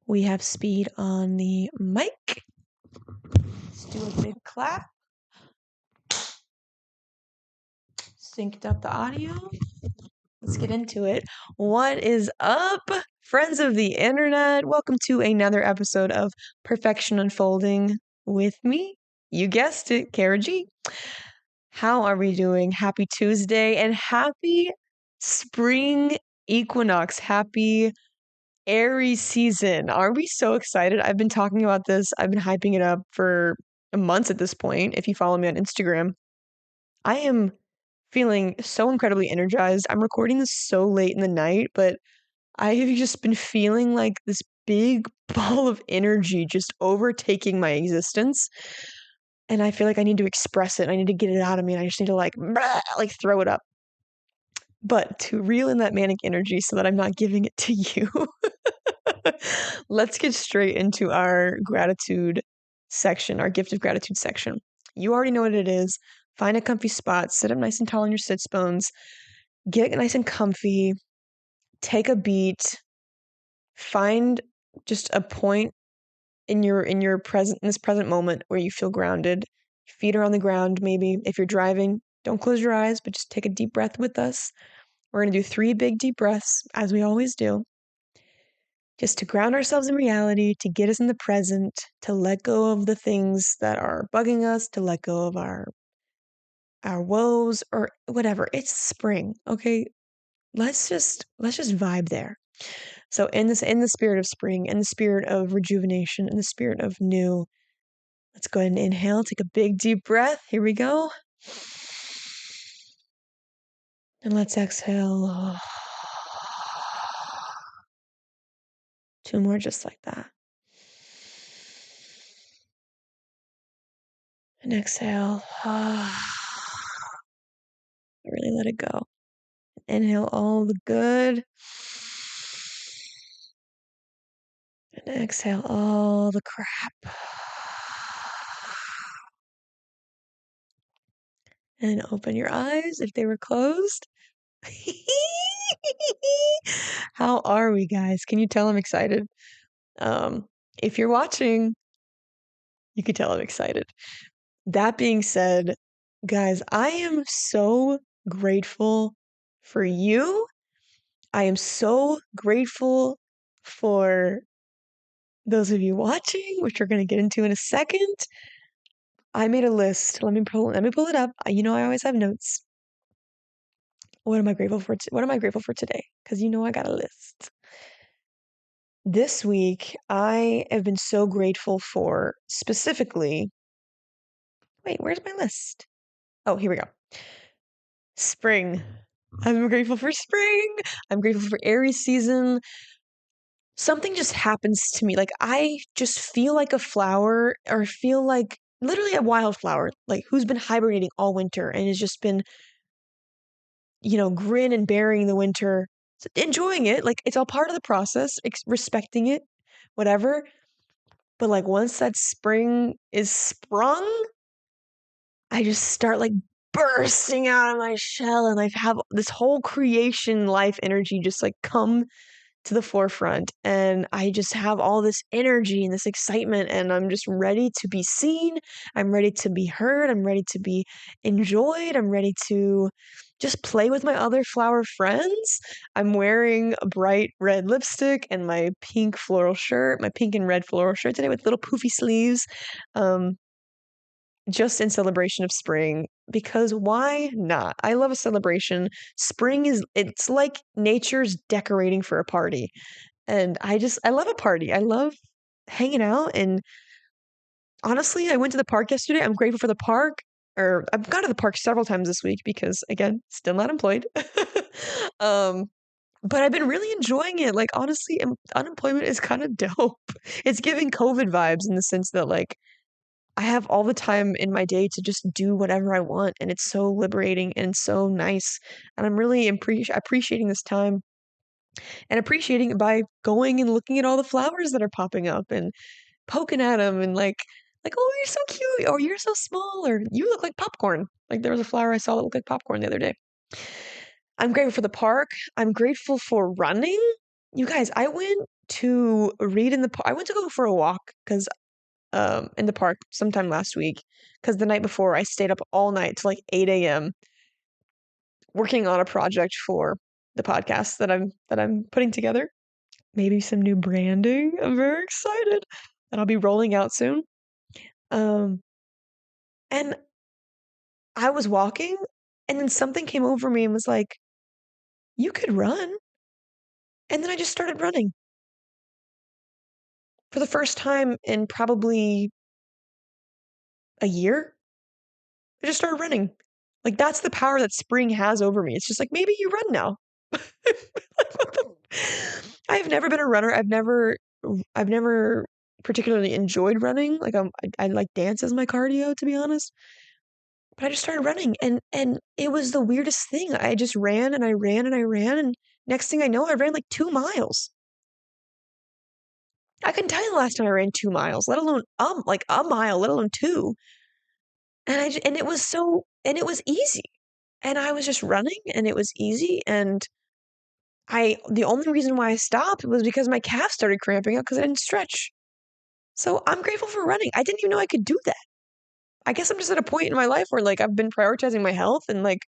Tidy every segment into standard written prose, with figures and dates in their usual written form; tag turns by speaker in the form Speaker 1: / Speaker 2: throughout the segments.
Speaker 1: We have speed on the mic. Let's do a big clap. Synced up the audio. Let's get into it. What is up, friends of the internet? Welcome to another episode of Perfection Unfolding with me. You guessed it, Kara G. How are we doing? Happy Tuesday and happy spring equinox. Happy Aries season. Are we so excited? I've been talking about this. I've been hyping it up for months at this point. If you follow me on Instagram, I am feeling so incredibly energized. I'm recording this so late in the night, but I have just been feeling like this big ball of energy just overtaking my existence. And I feel like I need to express it. I need to get it out of me. And I just need to like throw it up. But to reel in that manic energy so that I'm not giving it to you. Let's get straight into our gratitude section, our gift of gratitude section. You already know what it is. Find a comfy spot, sit up nice and tall on your sits bones, get nice and comfy, take a beat, find just a point in your present in this present moment where you feel grounded. Feet are on the ground, maybe. If you're driving, don't close your eyes, but just take a deep breath with us. We're going to do 3 big deep breaths, as we always do. Just to ground ourselves in reality, to get us in the present, to let go of the things that are bugging us, to let go of our woes or whatever. It's spring, okay? Let's just vibe there. So in the spirit of spring, in the spirit of rejuvenation, in the spirit of new, let's go ahead and inhale, take a big deep breath. Here we go. And let's exhale. 2 more just like that. And exhale. Really let it go. Inhale all the good. And exhale all the crap. And open your eyes if they were closed. How are we, guys? Can you tell I'm excited? If you're watching, you can tell I'm excited. That being said, guys, I am so grateful for you. I am so grateful for those of you watching, which we're going to get into in a second. I made a list. Let me pull it up. You know I always have notes. What am I grateful for? What am I grateful for today? Because you know I got a list. This week, I have been so grateful for specifically. Wait, where's my list? Oh, here we go. Spring. I'm grateful for spring. I'm grateful for Aries season. Something just happens to me. Like I just feel like a flower or feel like literally a wildflower, like who's been hibernating all winter and has just been, grin and bearing the winter, enjoying it. Like it's all part of the process, respecting it, whatever. But like once that spring is sprung, I just start like bursting out of my shell and like have this whole creation life energy just like come to the forefront, and I just have all this energy and this excitement, and I'm just ready to be seen. I'm ready to be heard. I'm ready to be enjoyed. I'm ready to just play with my other flower friends. I'm wearing a bright red lipstick and my pink and red floral shirt today with little poofy sleeves. Just in celebration of spring, because why not? I love a celebration. It's like nature's decorating for a party. And I love a party. I love hanging out. And honestly, I went to the park yesterday. I'm grateful for the park. Or I've gone to the park several times this week because, again, still not employed. But I've been really enjoying it. Like, honestly, unemployment is kind of dope. It's giving COVID vibes in the sense that, like, I have all the time in my day to just do whatever I want, and it's so liberating and so nice. And I'm really appreciating this time and appreciating it by going and looking at all the flowers that are popping up and poking at them and like, oh, you're so cute, or you're so small, or you look like popcorn. Like there was a flower I saw that looked like popcorn the other day. I'm grateful for the park. I'm grateful for running. You guys, I went to read in the I went to go for a walk because in the park sometime last week because the night before I stayed up all night till like 8 a.m. working on a project for the podcast that I'm putting together. Maybe some new branding. I'm very excited. And I'll be rolling out soon. Um, and I was walking and then something came over me and was like, "You could run." And then I just started running for the first time in probably a year. I just started running. Like that's the power that spring has over me. It's just like maybe you run now. I've never been a runner. I've never particularly enjoyed running. Like I like dance as my cardio, to be honest. But I just started running and it was the weirdest thing. I just ran and I ran and I ran and next thing I know I ran like 2 miles. I couldn't tell you the last time I ran 2 miles, let alone like a mile, let alone 2. And it was and it was easy. And I was just running and it was easy and the only reason why I stopped was because my calf started cramping up because I didn't stretch. So I'm grateful for running. I didn't even know I could do that. I guess I'm just at a point in my life where like I've been prioritizing my health and like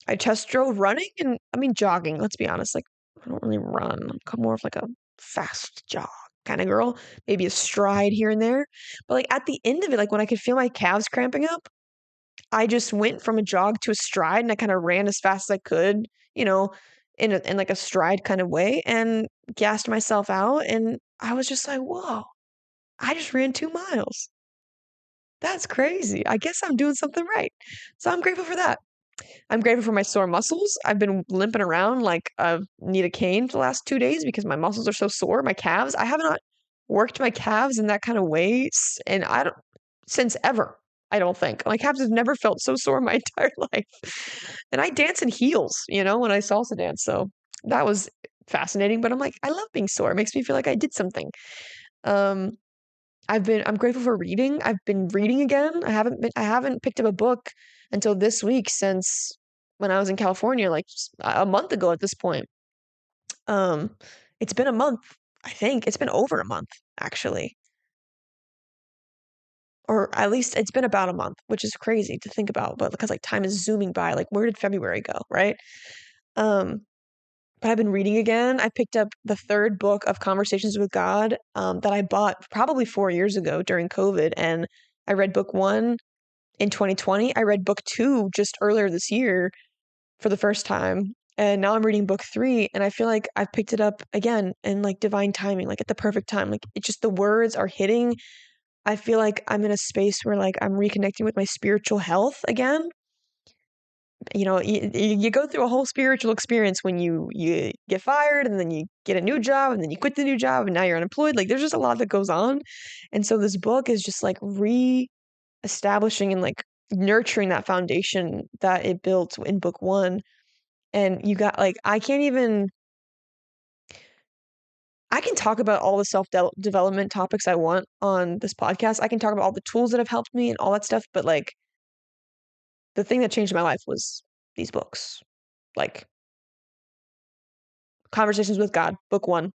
Speaker 1: I test drove running and I mean jogging, let's be honest. Like I don't really run. I'm more of like a fast jog kind of girl. Maybe a stride here and there. But like at the end of it, like when I could feel my calves cramping up, I just went from a jog to a stride and I kind of ran as fast as I could, you know, in like a stride kind of way and gassed myself out. And I was just like, whoa, I just ran 2 miles. That's crazy. I guess I'm doing something right. So I'm grateful for that. I'm grateful for my sore muscles. I've been limping around like I need a cane for the last 2 days because my muscles are so sore. My calves, I have not worked my calves in that kind of way, and I don't since ever. I don't think my calves have never felt so sore in my entire life. And I dance in heels, when I salsa dance. So that was fascinating. But I'm like, I love being sore. It makes me feel like I did something. Um, I'm grateful for reading. I've been reading again. I haven't picked up a book until this week since when I was in California, like a month ago at this point. Um, it's been a month, I think. It's been over a month, actually. Or at least it's been about a month, which is crazy to think about, but because like time is zooming by, like where did February go, right? Um, but I've been reading again. I picked up the third book of Conversations with God, that I bought probably 4 years ago during COVID, and I read book one in 2020. I read book two just earlier this year for the first time. And now I'm reading book three, and I feel like I've picked it up again in like divine timing, like at the perfect time. Like it just the words are hitting. I feel like I'm in a space where like I'm reconnecting with my spiritual health again. You go through a whole spiritual experience when you get fired and then you get a new job and then you quit the new job and now you're unemployed. Like there's just a lot that goes on. And so this book is just like establishing and like nurturing that foundation that it built in book one. And you got like, I can talk about all the self-development topics I want on this podcast. I can talk about all the tools that have helped me and all that stuff. But like, the thing that changed my life was these books. Like, Conversations with God, book one.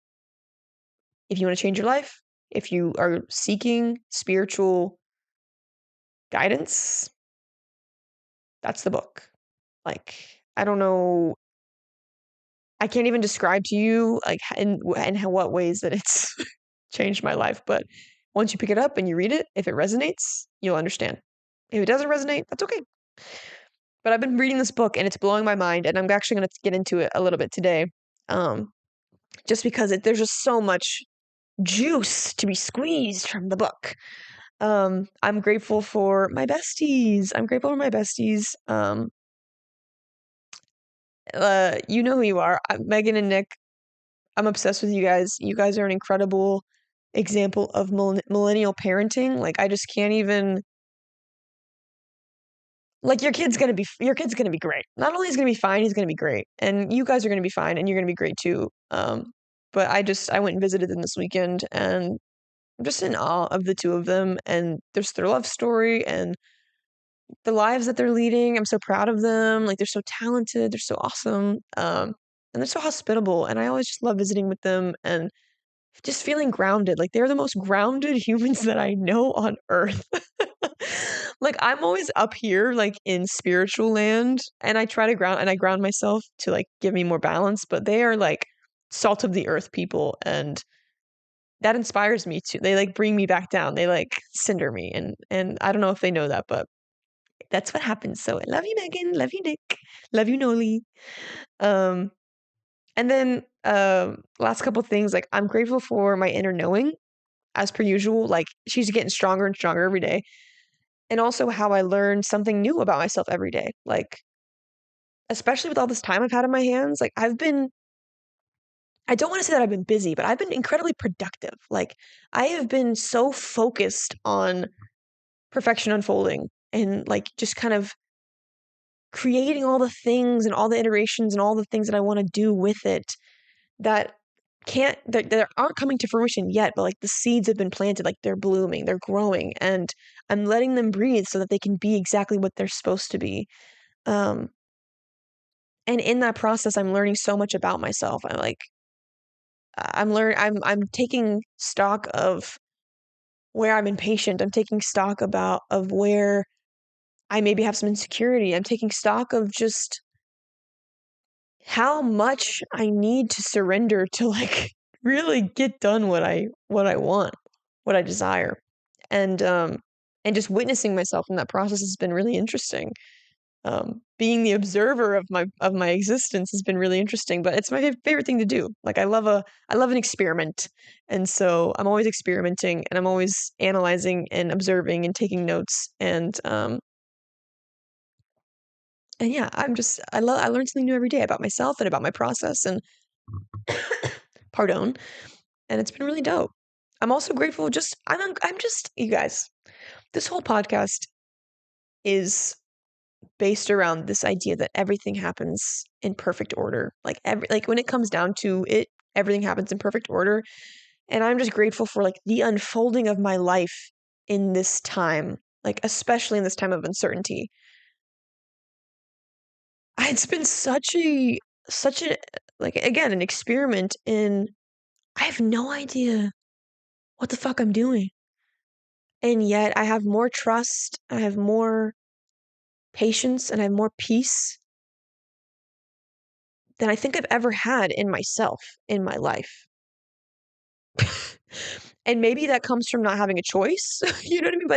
Speaker 1: If you want to change your life, if you are seeking spiritual guidance, that's the book. Like, I don't know. I can't even describe to you like in what ways that it's changed my life. But once you pick it up and you read it, if it resonates, you'll understand. If it doesn't resonate, that's okay. But I've been reading this book and it's blowing my mind, and I'm actually going to get into it a little bit today, just because there's just so much juice to be squeezed from the book. I'm grateful for my besties. I'm grateful for my besties. You know who you are. Megan and Nick, I'm obsessed with you guys. You guys are an incredible example of millennial parenting. Like I just can't even like your kid's gonna be great. Not only is he gonna be fine, he's gonna be great. And you guys are gonna be fine and you're gonna be great too. But I went and visited them this weekend and I'm just in awe of the two of them and their love story and the lives that they're leading. I'm so proud of them. Like they're so talented. They're so awesome. and they're so hospitable, and I always just love visiting with them and just feeling grounded. Like, they're the most grounded humans that I know on earth. Like, I'm always up here, like, in spiritual land, and I ground myself to, like, give me more balance, but they are, like, salt of the earth people, and that inspires me to they, like, bring me back down. They, like, cinder me, and I don't know if they know that, but that's what happens. So, love you, Megan. Love you, Nick. Love you, Noli. Um, and then, last couple things, like, I'm grateful for my inner knowing, as per usual. Like, she's getting stronger and stronger every day. And also how I learn something new about myself every day. Like, especially with all this time I've had on my hands, like, I don't wanna say that I've been busy, but I've been incredibly productive. Like, I have been so focused on perfection unfolding and, like, just kind of creating all the things and all the iterations and all the things that I wanna do with it that that aren't coming to fruition yet, but, like, the seeds have been planted, like, they're blooming, they're growing, and I'm letting them breathe so that they can be exactly what they're supposed to be. Um, and in that process, I'm learning so much about myself. I'm taking stock of where I'm impatient. I'm taking stock of where I maybe have some insecurity. I'm taking stock of just how much I need to surrender to, like, really get done what I want, what I desire. And just witnessing myself in that process has been really interesting. Being the observer of my existence has been really interesting, but it's my favorite thing to do. Like, I love an experiment, and so I'm always experimenting, and I'm always analyzing and observing and taking notes, and yeah, I learn something new every day about myself and about my process, and pardon, and it's been really dope. I'm also grateful. I'm just you guys. This whole podcast is based around this idea that everything happens in perfect order. Like when it comes down to it, everything happens in perfect order. And I'm just grateful for, like, the unfolding of my life in this time, like, especially in this time of uncertainty. It's been such a like, again, an experiment in I have no idea what the fuck I'm doing. And yet I have more trust, I have more patience, and I have more peace than I think I've ever had in myself in my life. And maybe that comes from not having a choice, you know what I mean?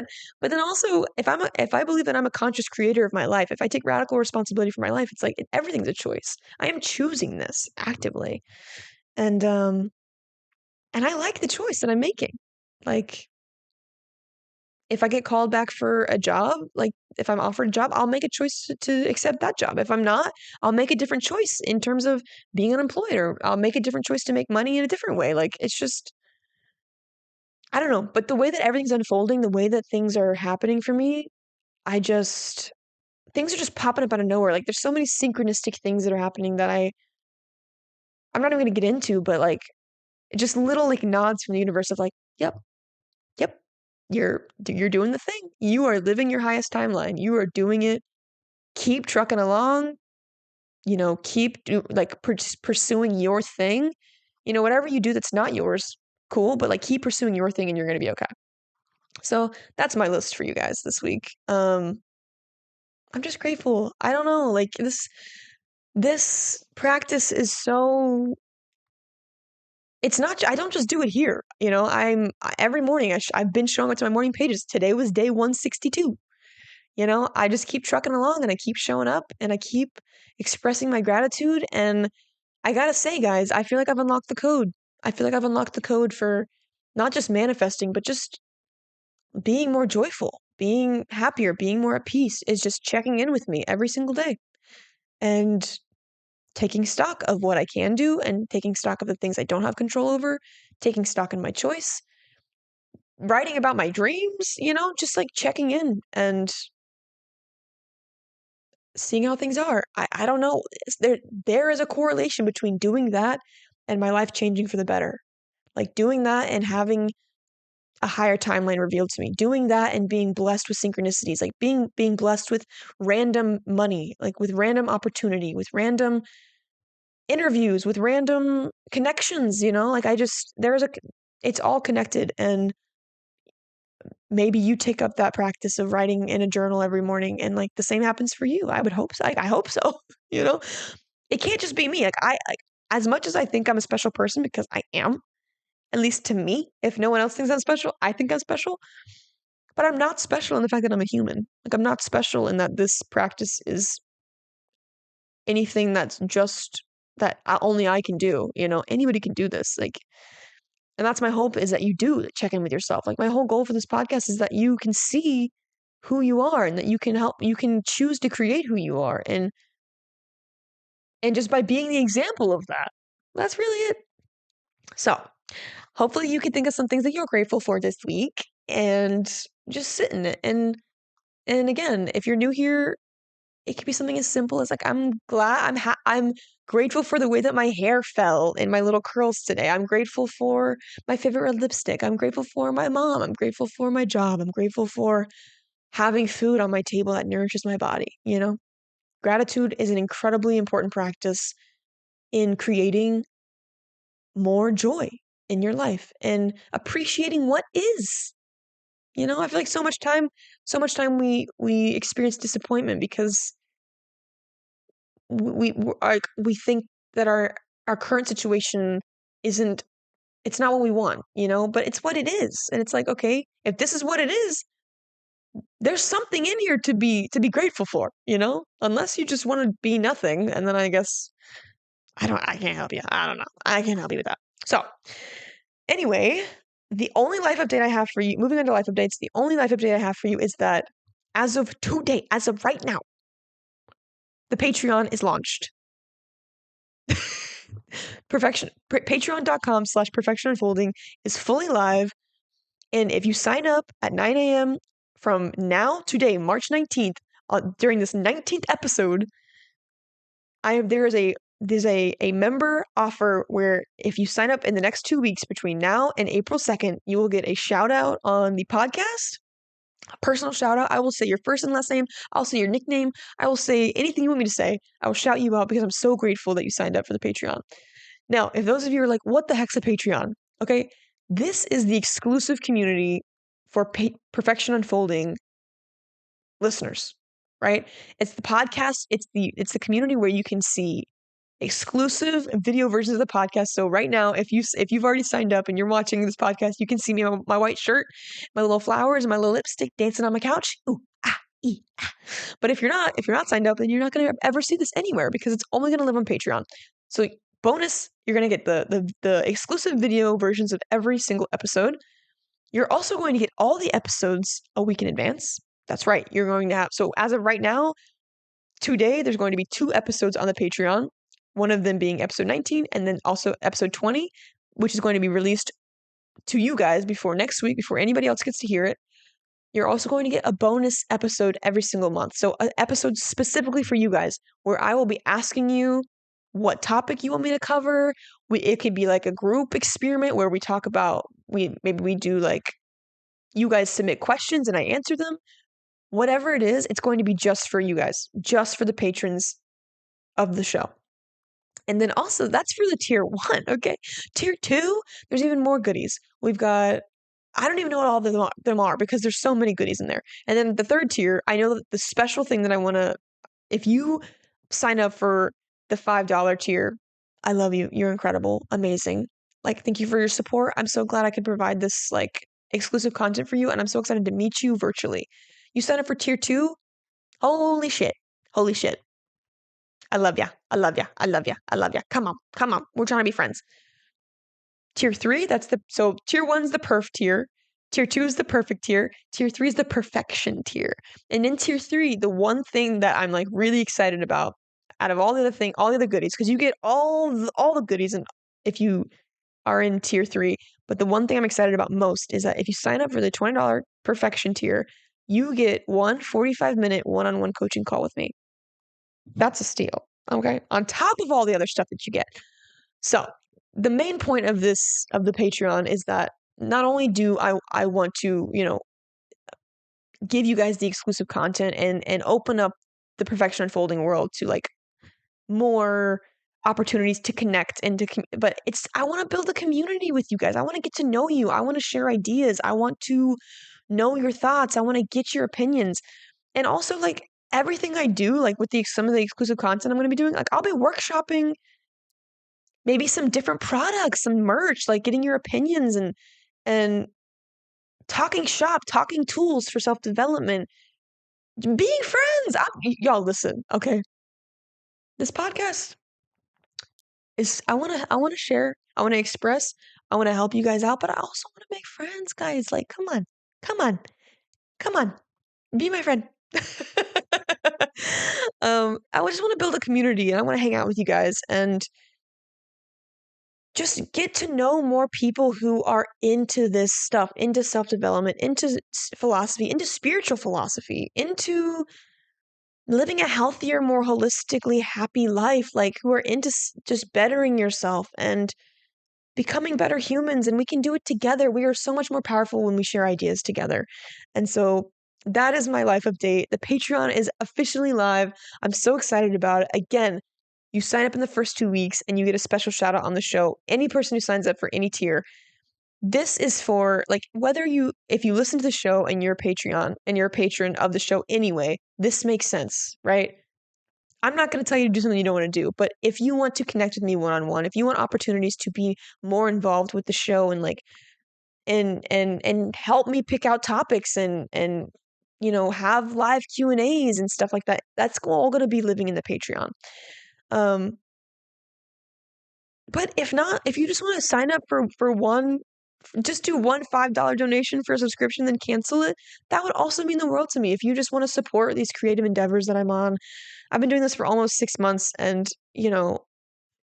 Speaker 1: But then also, if I believe that I'm a conscious creator of my life, if I take radical responsibility for my life, it's like everything's a choice. I am choosing this actively. And and I like the choice that I'm making. Like, if I get called back for a job, like, if I'm offered a job, I'll make a choice to accept that job. If I'm not, I'll make a different choice in terms of being unemployed, or I'll make a different choice to make money in a different way. Like, it's just I don't know, but the way that everything's unfolding, the way that things are happening for me, I just things are just popping up out of nowhere. Like, there's so many synchronistic things that are happening that I'm not even gonna get into, but, like, just little, like, nods from the universe of, like, "Yep, yep, you're doing the thing. You are living your highest timeline. You are doing it. Keep trucking along, keep pursuing your thing. Whatever you do that's not yours, cool, but, like, keep pursuing your thing and you're gonna be okay." So, that's my list for you guys this week. I'm just grateful. I don't know, like, this practice is so it's not I don't just do it here, every morning I've been showing up to my morning pages. Today was day 162. I just keep trucking along, and I keep showing up, and I keep expressing my gratitude, and I gotta say, guys, I feel like I've unlocked the code. I feel like I've unlocked the code for not just manifesting, but just being more joyful, being happier, being more at peace is just checking in with me every single day and taking stock of what I can do and taking stock of the things I don't have control over, taking stock in my choice, writing about my dreams, just like checking in and seeing how things are. I don't know. There is a correlation between doing that and my life changing for the better. Like, doing that and having a higher timeline revealed to me. Doing that and being blessed with synchronicities, like being blessed with random money, like with random opportunity, with random interviews with random connections, like it's all connected. And maybe you take up that practice of writing in a journal every morning and like the same happens for you. I would hope so. I hope so. you know, it can't just be me. Like as much as I think I'm a special person, because I am, at least to me, if no one else thinks I'm special, I think I'm special. But I'm not special in the fact that I'm a human. Like I'm not special in that this practice is anything that's just that only I can do. Anybody can do this. Like, and that's my hope, is that you do check in with yourself. Like my whole goal for this podcast is that you can see who you are and that you can choose to create who you are. And just by being the example of that, that's really it. So hopefully you can think of some things that you're grateful for this week and just sit in it. And again, if you're new here, it could be something as simple as like, I'm grateful for the way that my hair fell in my little curls today. I'm grateful for my favorite red lipstick. I'm grateful for my mom. I'm grateful for my job. I'm grateful for having food on my table that nourishes my body. Gratitude is an incredibly important practice in creating more joy in your life and appreciating what is. I feel like so much time we experience disappointment because we think that our current situation isn't it's not what we want, but it's what it is. And it's like, okay, if this is what it is, there's something in here to be grateful for, unless you just want to be nothing. And then I guess I can't help you. I don't know. I can't help you with that. So anyway, the only life update I have for you, moving on to life updates, the only life update I have for you is that as of today, as of right now, the Patreon is launched. Patreon.com/perfectionunfolding is fully live. And if you sign up at 9 a.m. from now today, March 19th, during this 19th episode, there's a member offer where if you sign up in the next 2 weeks between now and April 2nd, you will get a shout out on the podcast. A personal shout out. I will say your first and last name. I'll say your nickname. I will say anything you want me to say. I will shout you out because I'm so grateful that you signed up for the Patreon. Now, if those of you are like, what the heck's a Patreon? Okay, this is the exclusive community for Perfection Unfolding listeners, right? It's the podcast. It's the community where you can see exclusive video versions of the podcast. So right now, if you've already signed up and you're watching this podcast, you can see me in my white shirt, my little flowers, and my little lipstick dancing on my couch. Ooh, ah, ee, ah. But if you're not signed up, then you're not going to ever see this anywhere because it's only going to live on Patreon. So bonus, you're going to get the exclusive video versions of every single episode. You're also going to get all the episodes a week in advance. That's right. You're going to have, so as of right now, today, there's going to be 2 episodes on the Patreon, one of them being episode 19 and then also episode 20, which is going to be released to you guys before next week, before anybody else gets to hear it. You're also going to get a bonus episode every single month. So an episode specifically for you guys where I will be asking you what topic you want me to cover. It could be like a group experiment where we talk about, maybe we do like, you guys submit questions and I answer them. Whatever it is, it's going to be just for you guys, just for the patrons of the show. And then also, that's for the tier 1, okay? Tier 2, there's even more goodies. We've got, I don't even know what all of them are because there's so many goodies in there. And then the 3rd tier, I know that the special thing that I want to, if you sign up for the $5 tier, I love you. You're incredible. Amazing. Like, thank you for your support. I'm so glad I could provide this, like, exclusive content for you. And I'm so excited to meet you virtually. You sign up for tier 2, holy shit. Holy shit. I love ya. I love ya. I love ya. I love ya. Come on. Come on. We're trying to be friends. Tier 3, so tier 1's the perf tier. Tier 2 is the perfect tier. Tier 3 is the perfection tier. And in tier 3, the one thing that I'm like really excited about out of all the other goodies, because you get all the goodies and if you are in tier 3, but the one thing I'm excited about most is that if you sign up for the $20 perfection tier, you get one 45-minute one-on-one coaching call with me. That's a steal, okay? On top of all the other stuff that you get. So the main point of the Patreon is that not only do I want to, give you guys the exclusive content and open up the Perfection Unfolding world to like more opportunities to connect and but I want to build a community with you guys. I want to get to know you. I want to share ideas. I want to know your thoughts. I want to get your opinions. And also, like, everything I do, like with some of the exclusive content I'm going to be doing, like I'll be workshopping maybe some different products, some merch, like getting your opinions and talking shop, talking tools for self-development, being friends. Y'all listen, okay? This podcast is I want to share, I want to express, I want to help you guys out, but I also want to make friends, guys. Like, come on. Come on. Come on. Be my friend. I just want to build a community and I want to hang out with you guys and just get to know more people who are into this stuff, into self-development, into philosophy, into spiritual philosophy, into living a healthier, more holistically happy life, like who are into just bettering yourself and becoming better humans. And we can do it together. We are so much more powerful when we share ideas together. And so that is my life update. The Patreon is officially live. I'm so excited about it. Again, you sign up in the first 2 weeks and you get a special shout out on the show. Any person who signs up for any tier, this is for like if you listen to the show and you're a Patreon and you're a patron of the show anyway, this makes sense, right? I'm not going to tell you to do something you don't want to do, but if you want to connect with me one-on-one, if you want opportunities to be more involved with the show and like and help me pick out topics and have live Q&As and stuff like that, that's all going to be living in the Patreon. But if not, if you just want to sign up for one, just do one $5 donation for a subscription, then cancel it. That would also mean the world to me. If you just want to support these creative endeavors that I'm on, I've been doing this for almost 6 months and, it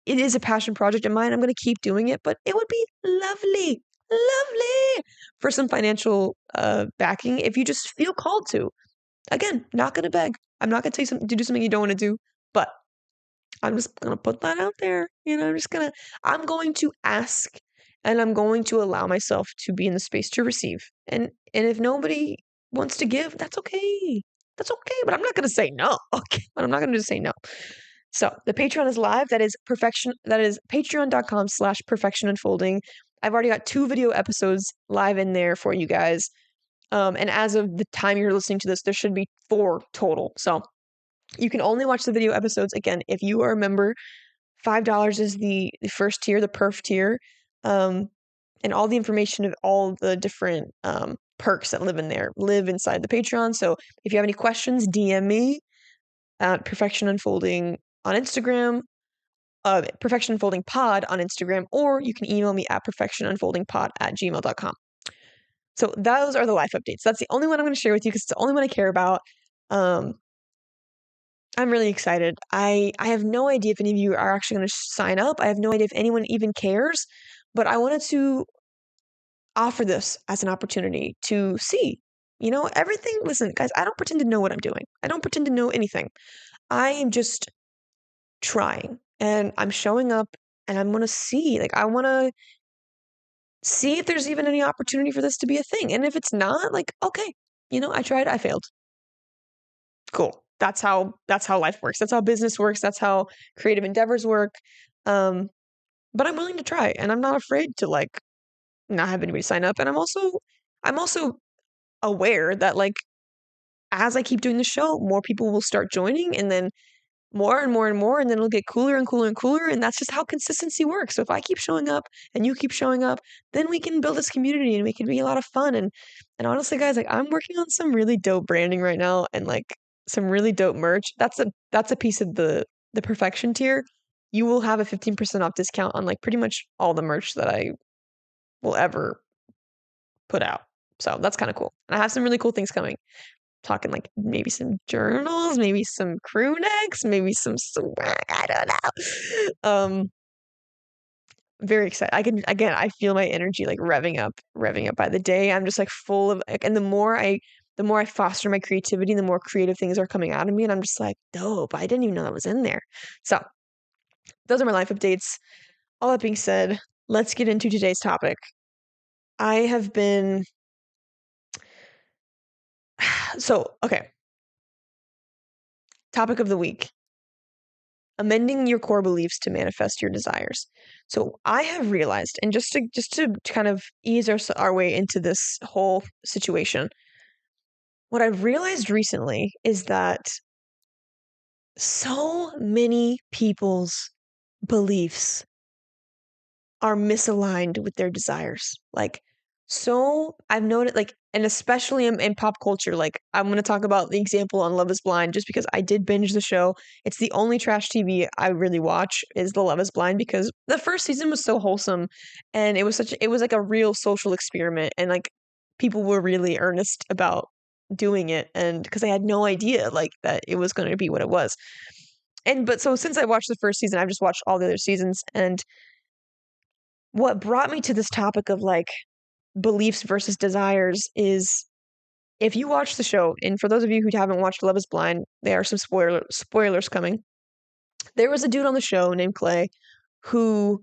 Speaker 1: is a passion project of mine. I'm going to keep doing it, but it would be lovely, lovely for some financial backing if you just feel called to. Again, not going to beg. I'm not going to tell you to do something you don't want to do, but I'm just going to put that out there. I'm going to ask and I'm going to allow myself to be in the space to receive. And if nobody wants to give, that's okay. That's okay, but I'm not going to say no. Okay, but I'm not going to just say no. So the Patreon is live. That is patreon.com/perfectionunfolding. I've already got 2 video episodes live in there for you guys. And as of the time you're listening to this, there should be 4 total. So you can only watch the video episodes. Again, if you are a member, $5 is the first tier, the perf tier. And all the information of all the different perks that live inside the Patreon. So if you have any questions, DM me at perfectionunfolding on Instagram, perfectionunfoldingpod on Instagram, or you can email me at perfectionunfoldingpod@gmail.com. So those are the life updates. That's the only one I'm going to share with you because it's the only one I care about. I'm really excited. I have no idea if any of you are actually going to sign up. I have no idea if anyone even cares, but I wanted to offer this as an opportunity to see, everything. Listen, guys, I don't pretend to know what I'm doing. I don't pretend to know anything. I am just trying and I'm showing up and I'm going to see, like, I want to see if there's even any opportunity for this to be a thing. And if it's not, like, okay, I tried, I failed. Cool. That's how life works. That's how business works. That's how creative endeavors work. But I'm willing to try and I'm not afraid to like not have anybody sign up. And I'm also aware that like as I keep doing the show, more people will start joining and then more and more and more, and then it'll get cooler and cooler and cooler. And that's just how consistency works. So if I keep showing up and you keep showing up, then we can build this community and we can be a lot of fun. And honestly, guys, like I'm working on some really dope branding right now and like some really dope merch. That's a piece of the perfection tier. You will have a 15% off discount on like pretty much all the merch that I will ever put out. So that's kind of cool. And I have some really cool things coming. Talking like maybe some journals, maybe some crew necks, maybe some swag. I don't know. Very excited. I feel my energy like revving up by the day. I'm just like full of like, and the more I foster my creativity, the more creative things are coming out of me. And I'm just like, dope. I didn't even know that was in there. So those are my life updates. All that being said, let's get into today's topic. I have been okay. Topic of the week. amending your core beliefs to manifest your desires. So I have realized, and just to kind of ease our way into this whole situation, what I've realized recently is that so many people's beliefs are misaligned with their desires. Like, so I've noted, like, and especially in pop culture, like, I'm going to talk about the example on Love is Blind just because I did binge the show. It's the only trash TV I really watch is the Love is Blind because the first season was so wholesome and it was like a real social experiment and like people were really earnest about doing it and because I had no idea like that it was going to be what it was. But so since I watched the first season, I've just watched all the other seasons and what brought me to this topic of like beliefs versus desires is if you watch the show, and for those of you who haven't watched Love is Blind, there are some spoilers coming. There was a dude on the show named Clay who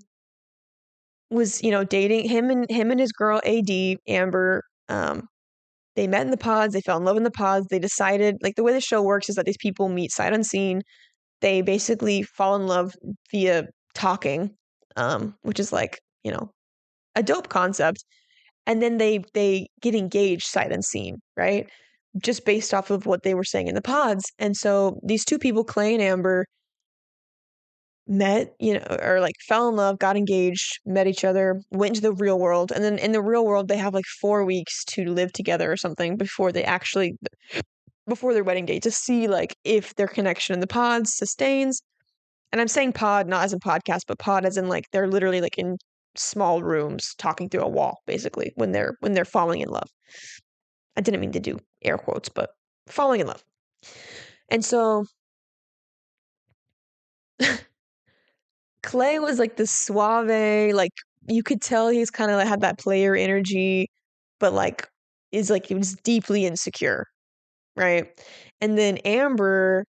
Speaker 1: was, dating him and his girl AD, Amber. They met in the pods, they fell in love in the pods. They decided like the way the show works is that these people meet sight unseen. They basically fall in love via talking, which is like, a dope concept. And then they get engaged sight unseen, right? Just based off of what they were saying in the pods. And so these two people, Clay and Amber, met, or like fell in love, got engaged, met each other, went into the real world. And then in the real world, they have like 4 weeks to live together or something before their wedding date to see like if their connection in the pods sustains. And I'm saying pod not as in podcast, but pod as in like they're literally like in small rooms talking through a wall basically when they're falling in love. I didn't mean to do air quotes, but falling in love. And so Clay was like this suave, like you could tell he's kind of like had that player energy, but like is like he was deeply insecure, right? And then Amber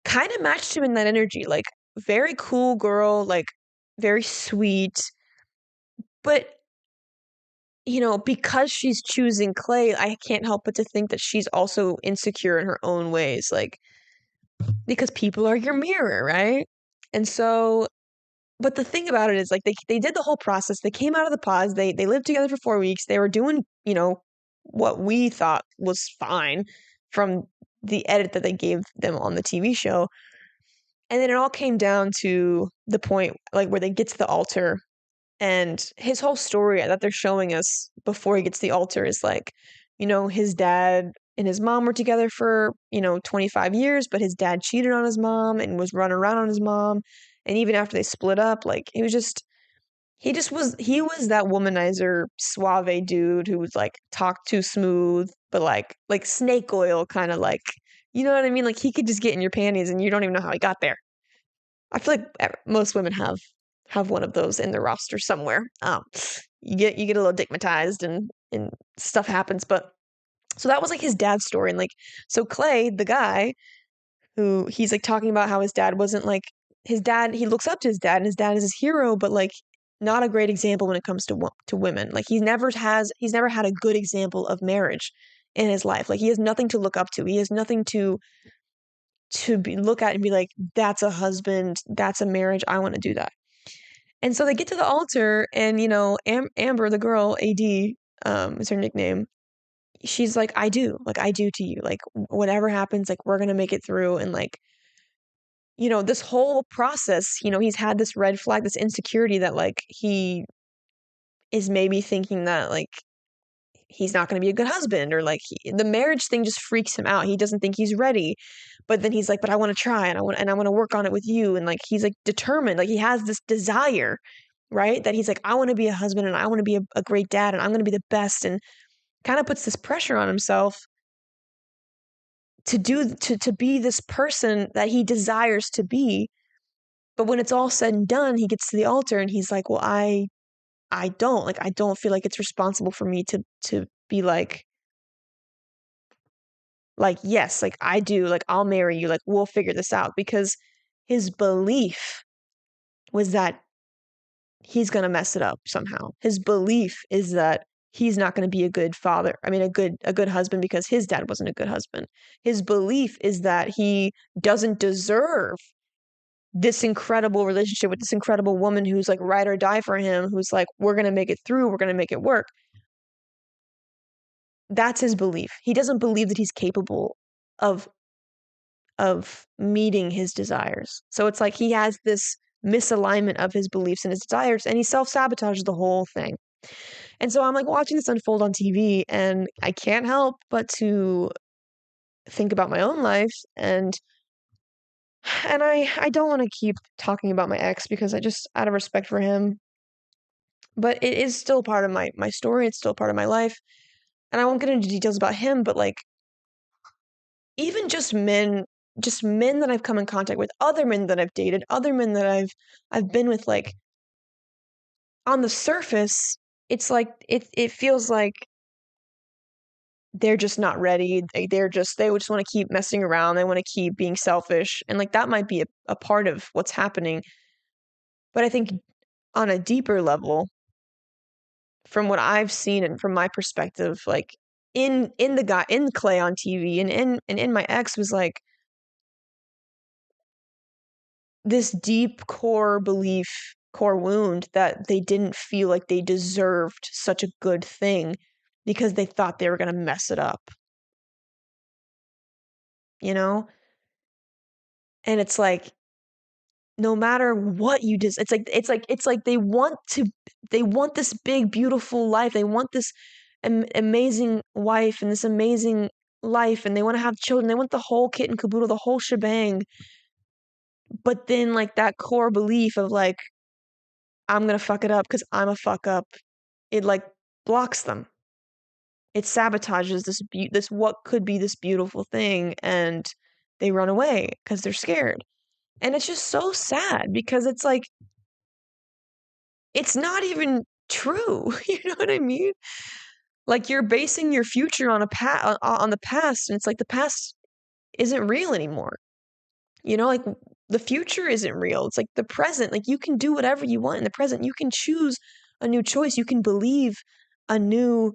Speaker 1: kind of matched him in that energy, like very cool girl, like very sweet, but because she's choosing Clay, I can't help but to think that she's also insecure in her own ways, like because people are your mirror, right? And so, but the thing about it is, like, they did the whole process. They came out of the pause. They lived together for 4 weeks. They were doing, what we thought was fine from the edit that they gave them on the TV show. And then it all came down to the point, like, where they get to the altar and his whole story that they're showing us before he gets to the altar is like, his dad and his mom were together for, 25 years, but his dad cheated on his mom and was running around on his mom. And even after they split up, like he was that womanizer suave dude who was like talk too smooth, but like snake oil kind of like, you know what I mean? Like he could just get in your panties and you don't even know how he got there. I feel like most women have one of those in their roster somewhere. You get a little digmatized and stuff happens, but so that was like his dad's story and like so Clay, the guy who he's like talking about how his dad wasn't like his dad, he looks up to his dad and his dad is his hero, but like not a great example when it comes to women. Like he's never had a good example of marriage in his life. Like he has nothing to look up to. He has nothing to look at and be like, that's a husband, that's a marriage, I want to do that. And so they get to the altar and, Amber, the girl, AD, is her nickname. She's like, I do to you. Like, whatever happens, like, we're going to make it through. And like, this whole process, he's had this red flag, this insecurity that like he is maybe thinking that like he's not going to be a good husband or like the marriage thing just freaks him out. He doesn't think he's ready. But then he's like, but I want to try and I want to work on it with you. And like, he's like determined, like he has this desire, right? That he's like, I want to be a husband and I want to be a great dad and I'm going to be the best. And kind of puts this pressure on himself to be this person that he desires to be. But when it's all said and done, he gets to the altar and he's like, well, I don't feel like it's responsible for me to be like, yes, like I do, like I'll marry you, like we'll figure this out because his belief was that he's going to mess it up somehow. His belief is that he's not going to be a good father. I mean, a good husband because his dad wasn't a good husband. His belief is that he doesn't deserve this incredible relationship with this incredible woman who's like ride or die for him, who's like, we're going to make it through, we're going to make it work. That's his belief. He doesn't believe that he's capable of meeting his desires. So it's like he has this misalignment of his beliefs and his desires, and he self-sabotages the whole thing. And so I'm like watching this unfold on TV, and I can't help but to think about my own life, and I don't want to keep talking about my ex because I just, out of respect for him, but it is still part of my story, it's still part of my life. And I won't get into details about him, but like even just men that I've come in contact with, other men that I've dated, other men that I've been with, like on the surface, it's like it feels like they're just not ready. They would just want to keep messing around. They want to keep being selfish. And like that might be a part of what's happening. But I think on a deeper level, from what I've seen and from my perspective, like in the guy in Clay on TV and in my ex was like this deep core belief, core wound that they didn't feel like they deserved such a good thing because they thought they were going to mess it up, you know? And it's like no matter what you just it's like they want this big beautiful life. They want this amazing wife and this amazing life, and they want to have children. They want the whole kit and caboodle, the whole shebang. But then like that core belief of like I'm going to fuck it up cuz I'm a fuck up, it like blocks them. It sabotages this what could be this beautiful thing, and they run away cuz they're scared. And it's just so sad because it's like it's not even true. You know what I mean? Like you're basing your future on on the past, and it's like the past isn't real anymore. You know, like the future isn't real. It's like the present. Like you can do whatever you want in the present. You can choose a new choice. You can believe a new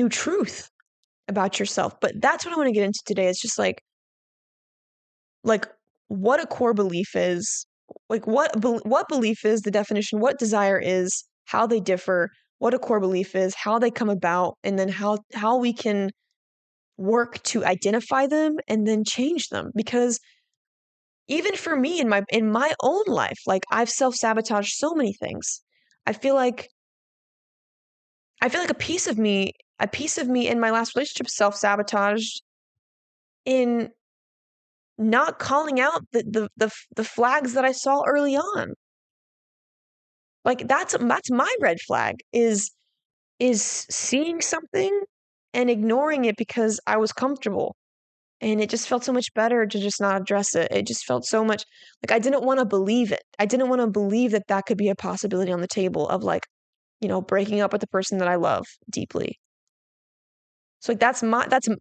Speaker 1: truth about yourself. But that's what I want to get into today. It's just like what a core belief is, like what belief is, the definition, what desire is, how they differ, what a core belief is, how they come about, and then how we can work to identify them and then change them. Because even for me in my own life, like I've self-sabotaged so many things. I feel like a piece of me in my last relationship self-sabotaged in not calling out the flags that I saw early on. Like that's my red flag is seeing something and ignoring it because I was comfortable. And it just felt so much better to just not address it. It just felt so much like I didn't want to believe it. I didn't want to believe that that could be a possibility on the table of like, you know, breaking up with the person that I love deeply. So like that's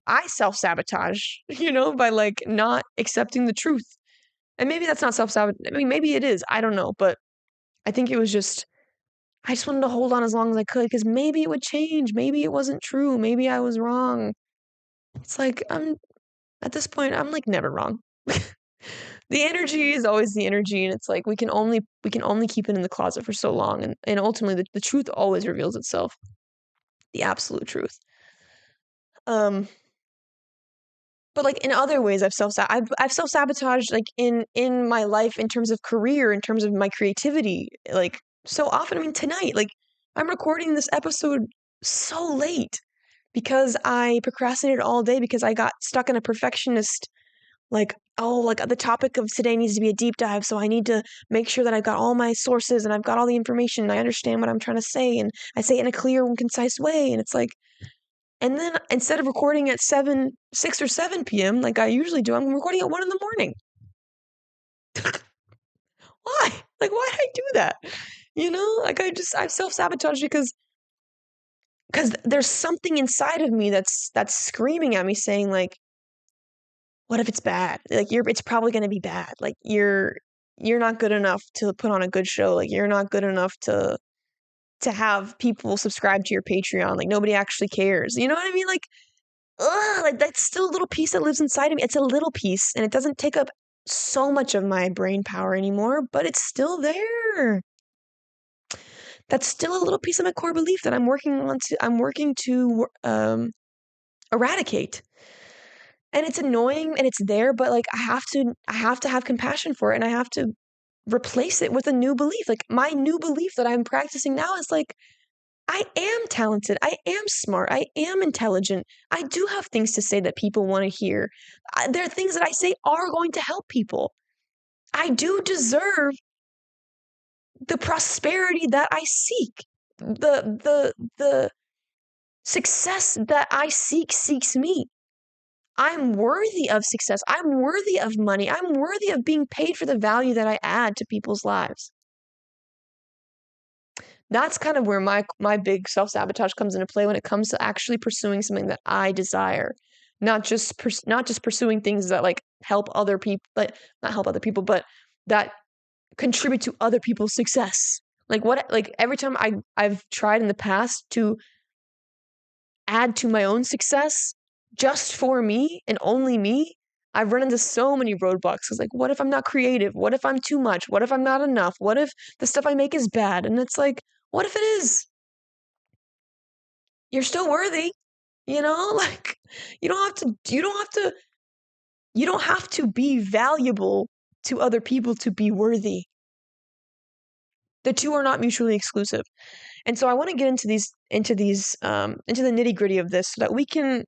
Speaker 1: I self-sabotage, you know, by like not accepting the truth. And maybe that's not self-sabotage. I mean, maybe it is. I don't know, but I think it was just I just wanted to hold on as long as I could because maybe it would change. Maybe it wasn't true. Maybe I was wrong. It's like I'm at this point, I'm like never wrong. The energy is always the energy, and it's like we can only keep it in the closet for so long, and ultimately the truth always reveals itself. The absolute truth. Um but like in other ways I've self-sabotaged like in my life in terms of career, in terms of my creativity. Like so often, I mean tonight, like I'm recording this episode so late because I procrastinated all day because I got stuck in a perfectionist like, oh, like the topic of today needs to be a deep dive, so I need to make sure that I've got all my sources and I've got all the information and I understand what I'm trying to say and I say it in a clear and concise way. And it's like, and then instead of recording at 6 or 7 p.m. like I usually do, I'm recording at 1 in the morning. Why? Like, why did I do that? You know, like I've self-sabotaged because there's something inside of me that's screaming at me saying like, what if it's bad? Like it's probably going to be bad. Like you're not good enough to put on a good show. Like you're not good enough to have people subscribe to your Patreon. Like nobody actually cares. You know what I mean? Like, ugh, like that's still a little piece that lives inside of me. It's a little piece and it doesn't take up so much of my brain power anymore, but it's still there. That's still a little piece of my core belief that I'm working to eradicate. And it's annoying and it's there, but like I have to have compassion for it, and I have to replace it with a new belief. Like my new belief that I'm practicing now is like, I am talented. I am smart. I am intelligent. I do have things to say that people want to hear. There are things that I say are going to help people. I do deserve the prosperity that I seek. The success that I seek seeks me. I'm worthy of success. I'm worthy of money. I'm worthy of being paid for the value that I add to people's lives. That's kind of where my big self-sabotage comes into play when it comes to actually pursuing something that I desire. Not just pursuing things that like help other people, like not help other people, but that contribute to other people's success. Like every time I've tried in the past to add to my own success just for me and only me, I've run into so many roadblocks. It's like, what if I'm not creative? What if I'm too much? What if I'm not enough? What if the stuff I make is bad? And it's like, what if it is? You're still worthy, you know? Like you don't have to be valuable to other people to be worthy. The two are not mutually exclusive. And so I want to get into the nitty-gritty of this so that we can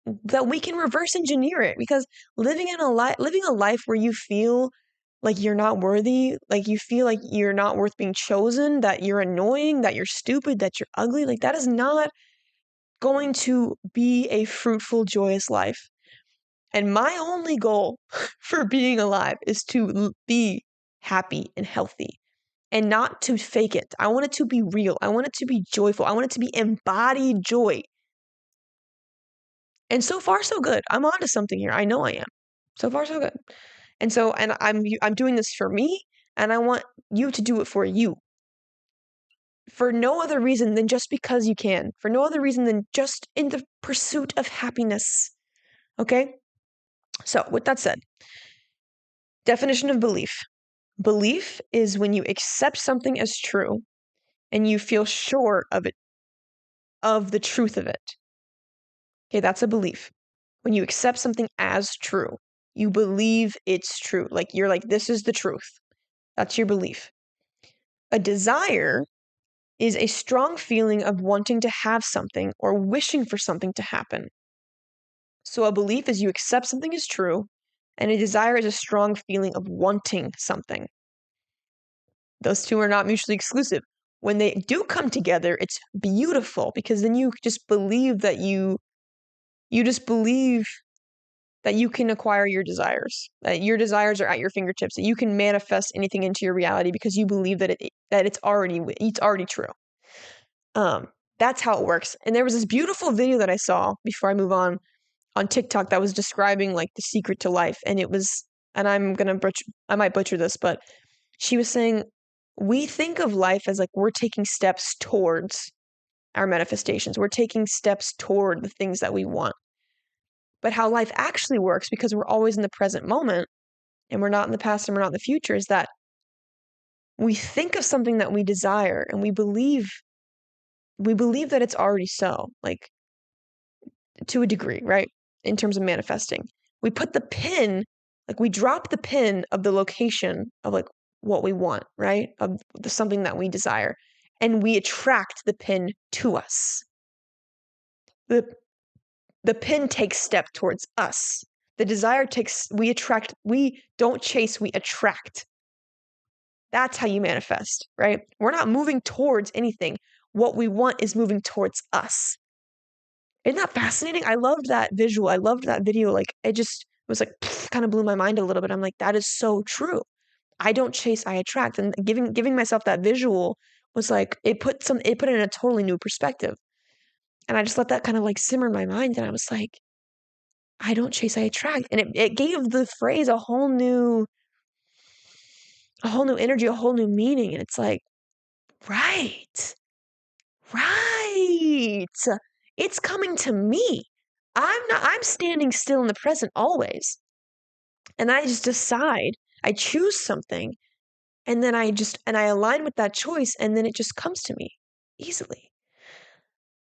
Speaker 1: reverse engineer it, because living a life where you feel like you're not worthy, like you feel like you're not worth being chosen, that you're annoying, that you're stupid, that you're ugly, like that is not going to be a fruitful, joyous life. And my only goal for being alive is to be happy and healthy and not to fake it. I want it to be real. I want it to be joyful. I want it to be embodied joy. And so far, so good. I'm onto something here. I know I am. So far, so good. And I'm doing this for me, and I want you to do it for you. For no other reason than just because you can. For no other reason than just in the pursuit of happiness. Okay? So, with that said, definition of belief. Belief is when you accept something as true and you feel sure of it, of the truth of it. Okay, that's a belief. When you accept something as true, you believe it's true. Like you're like, this is the truth. That's your belief. A desire is a strong feeling of wanting to have something or wishing for something to happen. So a belief is you accept something as true, and a desire is a strong feeling of wanting something. Those two are not mutually exclusive. When they do come together, it's beautiful, because then you just believe that you just believe that you can acquire your desires, that your desires are at your fingertips, that you can manifest anything into your reality because you believe that it's already true. That's how it works. And there was this beautiful video that I saw before I move on TikTok that was describing like the secret to life, and it was, and I might butcher this, but she was saying we think of life as like we're taking steps towards our manifestations. We're taking steps toward the things that we want. But how life actually works, because we're always in the present moment and we're not in the past and we're not in the future, is that we think of something that we desire and we believe that it's already so, like to a degree, right? In terms of manifesting. We put the pin, like we drop the pin of the location of like what we want, right? Of something that we desire. And we attract the pin to us. The pin takes step towards us. The desire we don't chase, we attract. That's how you manifest, right? We're not moving towards anything. What we want is moving towards us. Isn't that fascinating? I loved that visual. I loved that video. Like it was like kind of blew my mind a little bit. I'm like, that is so true. I don't chase, I attract. And giving myself that visual was like it put it in a totally new perspective. And I just let that kind of like simmer in my mind. And I was like, I don't chase, I attract. And it gave the phrase a whole new energy, a whole new meaning. And it's like, right. It's coming to me. I'm standing still in the present always. And I just decide, I choose something, and then I align with that choice, and then it just comes to me easily.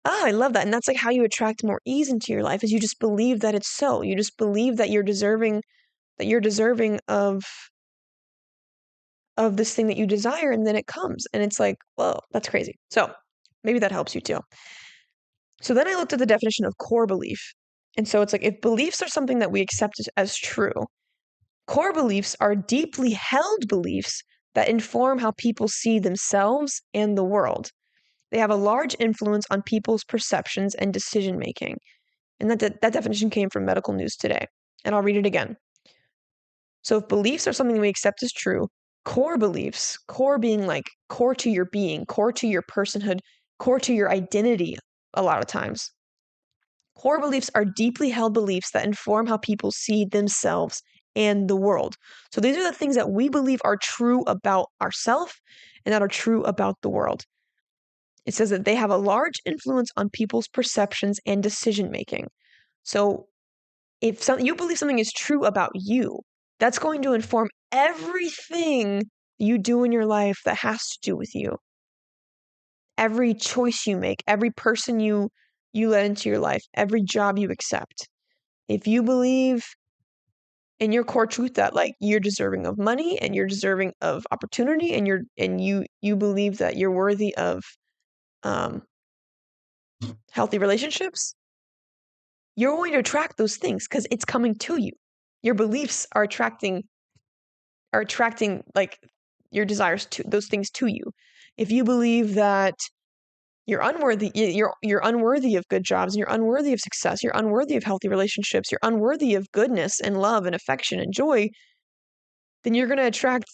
Speaker 1: Oh, I love that. And that's like how you attract more ease into your life, is you just believe that it's so. You just believe that you're deserving of this thing that you desire, and then it comes. And it's like, whoa, that's crazy. So maybe that helps you too. So then I looked at the definition of core belief. And so it's like, if beliefs are something that we accept as true, core beliefs are deeply held beliefs that inform how people see themselves and the world. They have a large influence on people's perceptions and decision making. And that definition came from Medical News Today. And I'll read it again. So if beliefs are something we accept as true, core beliefs, core being like core to your being, core to your personhood, core to your identity a lot of times. Core beliefs are deeply held beliefs that inform how people see themselves and the world. So these are the things that we believe are true about ourselves and that are true about the world. It says that they have a large influence on people's perceptions and decision making. So if you believe something is true about you, that's going to inform everything you do in your life that has to do with you. Every choice you make, every person you let into your life, every job you accept. If you believe in your core truth that like you're deserving of money and you're deserving of opportunity and you believe that you're worthy of healthy relationships, you're going to attract those things because it's coming to you. Your beliefs are attracting like your desires to those things to you. If you believe that you're unworthy, you're unworthy of good jobs, and you're unworthy of success, you're unworthy of healthy relationships, you're unworthy of goodness and love and affection and joy, then you're going to attract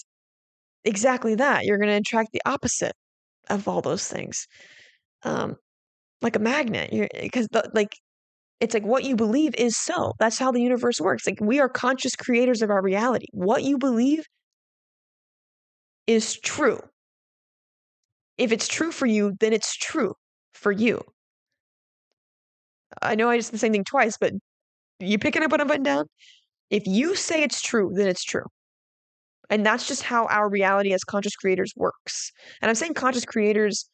Speaker 1: exactly that. You're going to attract the opposite of all those things. Like a magnet, because like it's like what you believe is so. That's how the universe works. Like we are conscious creators of our reality. What you believe is true. If it's true for you, then it's true for you. I know I just said the same thing twice, but you picking up what I'm putting down? If you say it's true, then it's true. And that's just how our reality as conscious creators works. And I'm saying conscious creators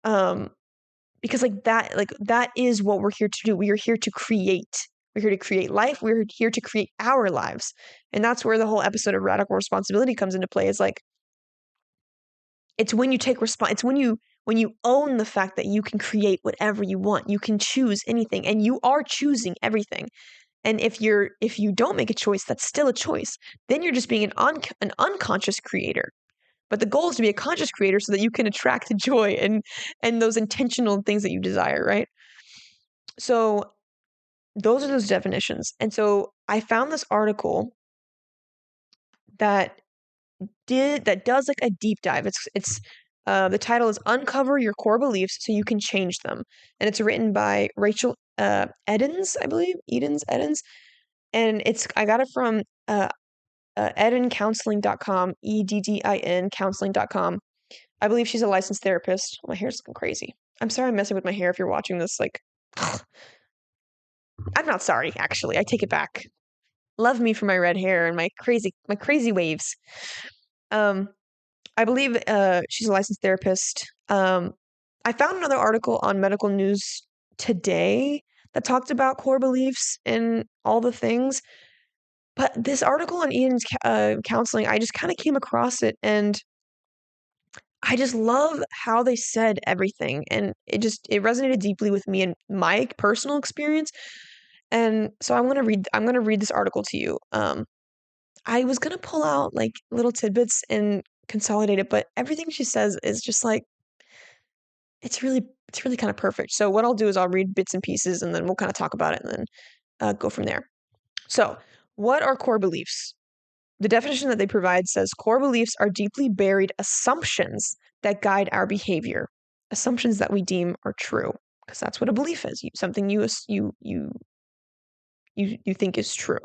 Speaker 1: because that is what we're here to do. We are here to create. We're here to create life. We're here to create our lives. And that's where the whole episode of radical responsibility comes into play. Is like it's when you take it's when you own the fact that you can create whatever you want. You can choose anything and you are choosing everything. And if you don't make a choice, that's still a choice. Then you're just being an unconscious creator. But the goal is to be a conscious creator so that you can attract the joy and those intentional things that you desire, right? So those are those definitions. And so I found this article that does like a deep dive. It's the title is Uncover Your Core Beliefs So You Can Change Them. And it's written by Rachel Edens, I believe. Edens. And I got it from edincounseling.com, EDDIN counseling.com. I believe she's a licensed therapist. My hair's looking crazy. I'm sorry I'm messing with my hair if you're watching this. Like, I'm not sorry, actually. I take it back. Love me for my red hair and my crazy waves. I believe she's a licensed therapist. I found another article on Medical News Today that talked about core beliefs and all the things. But this article on Ian's counseling, I just kind of came across it and I just love how they said everything. And it resonated deeply with me and my personal experience. And so I'm going to read this article to you. I was going to pull out like little tidbits and consolidate it, but everything she says is just like, it's really kind of perfect. So what I'll do is I'll read bits and pieces and then we'll kind of talk about it and then go from there. So what are core beliefs? The definition that they provide says core beliefs are deeply buried assumptions that guide our behavior, assumptions that we deem are true, because that's what a belief is, something you think is true.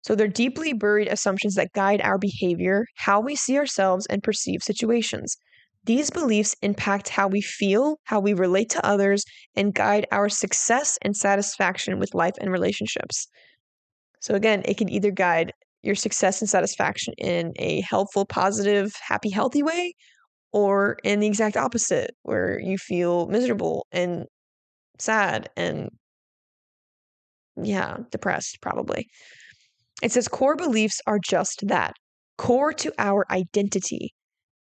Speaker 1: So they're deeply buried assumptions that guide our behavior, how we see ourselves and perceive situations. These beliefs impact how we feel, how we relate to others, and guide our success and satisfaction with life and relationships. So again, it can either guide your success and satisfaction in a helpful, positive, happy, healthy way, or in the exact opposite, where you feel miserable and sad and, yeah, depressed, probably. It says core beliefs are just that, core to our identity.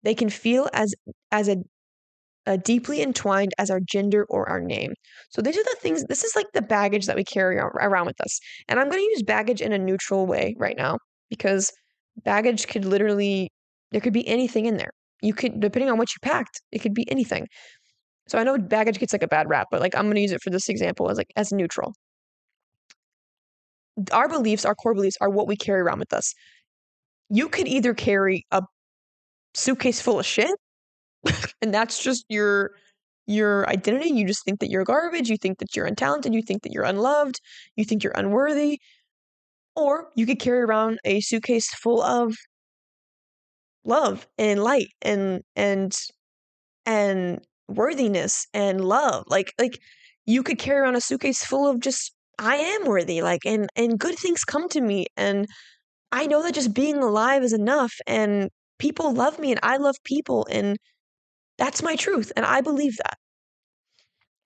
Speaker 1: They can feel as deeply entwined as our gender or our name. So these are the things, this is like the baggage that we carry around with us. And I'm going to use baggage in a neutral way right now because baggage could literally, there could be anything in there. You could, depending on what you packed, it could be anything. So I know baggage gets like a bad rap, but like I'm going to use it for this example as neutral. Our beliefs, our core beliefs are what we carry around with us. You could either carry a suitcase full of shit and that's just your identity. You just think that you're garbage, you think that you're untalented, you think that you're unloved, you think you're unworthy. Or you could carry around a suitcase full of love and light and worthiness and love. Like you could carry around a suitcase full of just I am worthy, like and good things come to me and I know that just being alive is enough and people love me and I love people and that's my truth and I believe that.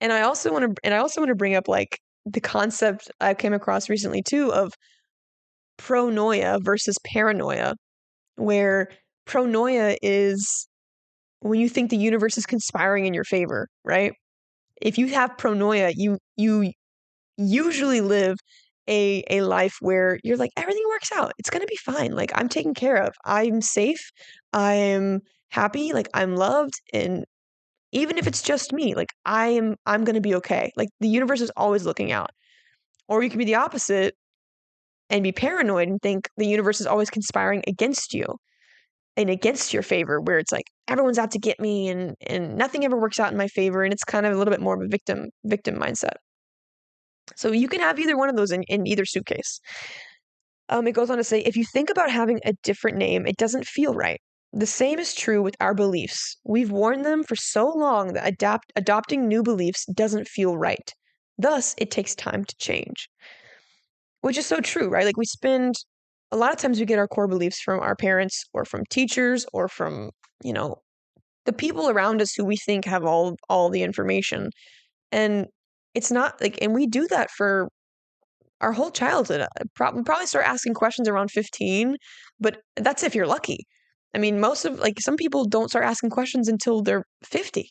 Speaker 1: And I also want to bring up like the concept I came across recently too of pronoia versus paranoia, where pronoia is when you think the universe is conspiring in your favor, right? If you have pronoia, you usually live a life where you're like everything works out. It's going to be fine. Like I'm taken care of. I'm safe. I'm happy, like I'm loved and even if it's just me, like I'm going to be okay. Like the universe is always looking out. Or you can be the opposite and be paranoid and think the universe is always conspiring against you and against your favor, where it's like everyone's out to get me and nothing ever works out in my favor. And it's kind of a little bit more of a victim mindset. So you can have either one of those in either suitcase. It goes on to say, if you think about having a different name, it doesn't feel right. The same is true with our beliefs. We've worn them for so long that adopting new beliefs doesn't feel right. Thus, it takes time to change. Which is so true, right? Like we spend a lot of times we get our core beliefs from our parents or from teachers or from, you know, the people around us who we think have all the information. And it's not like and we do that for our whole childhood. Probably start asking questions around 15, but that's if you're lucky. I mean, most of like some people don't start asking questions until they're 50.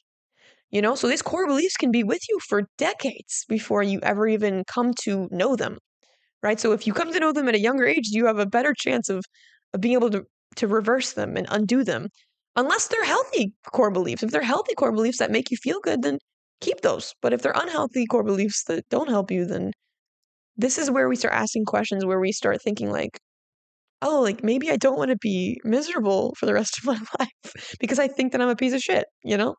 Speaker 1: You know, so these core beliefs can be with you for decades before you ever even come to know them, right? So if you come to know them at a younger age, you have a better chance of being able to reverse them and undo them, unless they're healthy core beliefs. If they're healthy core beliefs that make you feel good, then keep those. But if they're unhealthy core beliefs that don't help you, then this is where we start asking questions, where we start thinking like, oh, like maybe I don't want to be miserable for the rest of my life because I think that I'm a piece of shit, you know?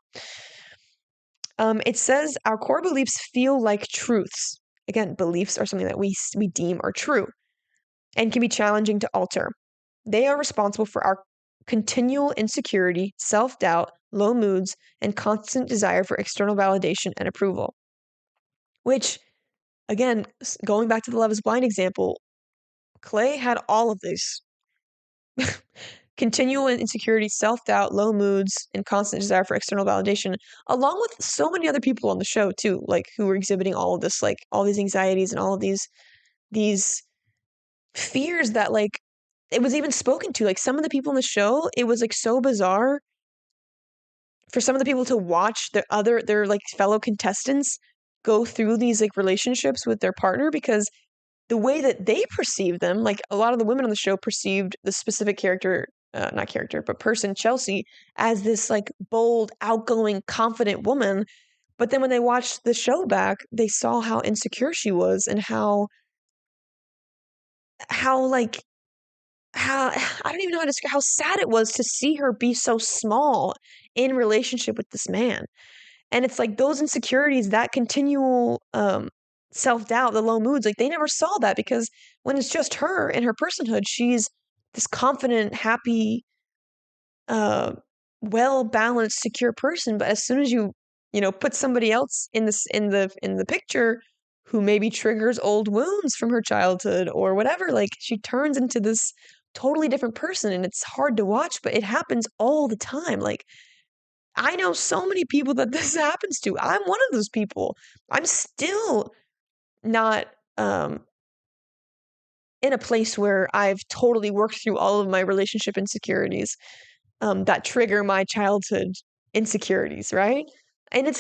Speaker 1: It says our core beliefs feel like truths. Again, beliefs are something that we deem are true and can be challenging to alter. They are responsible for our continual insecurity, self-doubt, low moods, and constant desire for external validation and approval. Which, again, going back to the Love is Blind example, Clay had all of these. Continual insecurity, self-doubt, low moods, and constant desire for external validation, along with so many other people on the show too, like who were exhibiting all of this, like all these anxieties and all of these fears that like it was even spoken to. Like some of the people in the show, it was like so bizarre for some of the people to watch their like fellow contestants go through these like relationships with their partner because the way that they perceive them, like a lot of the women on the show perceived the specific character, not character, but person, Chelsea, as this like bold, outgoing, confident woman. But then when they watched the show back, they saw how insecure she was and how like how I don't even know how to describe how sad it was to see her be so small in relationship with this man. And it's like those insecurities, that continual self-doubt, the low moods, like they never saw that because when it's just her and her personhood, she's this confident, happy, uh, well-balanced, secure person. But as soon as you know, put somebody else in the picture, who maybe triggers old wounds from her childhood or whatever. Like she turns into this totally different person, and it's hard to watch, but it happens all the time. Like I know so many people that this happens to. I'm one of those people. I'm still not in a place where I've totally worked through all of my relationship insecurities that trigger my childhood insecurities, right? And it's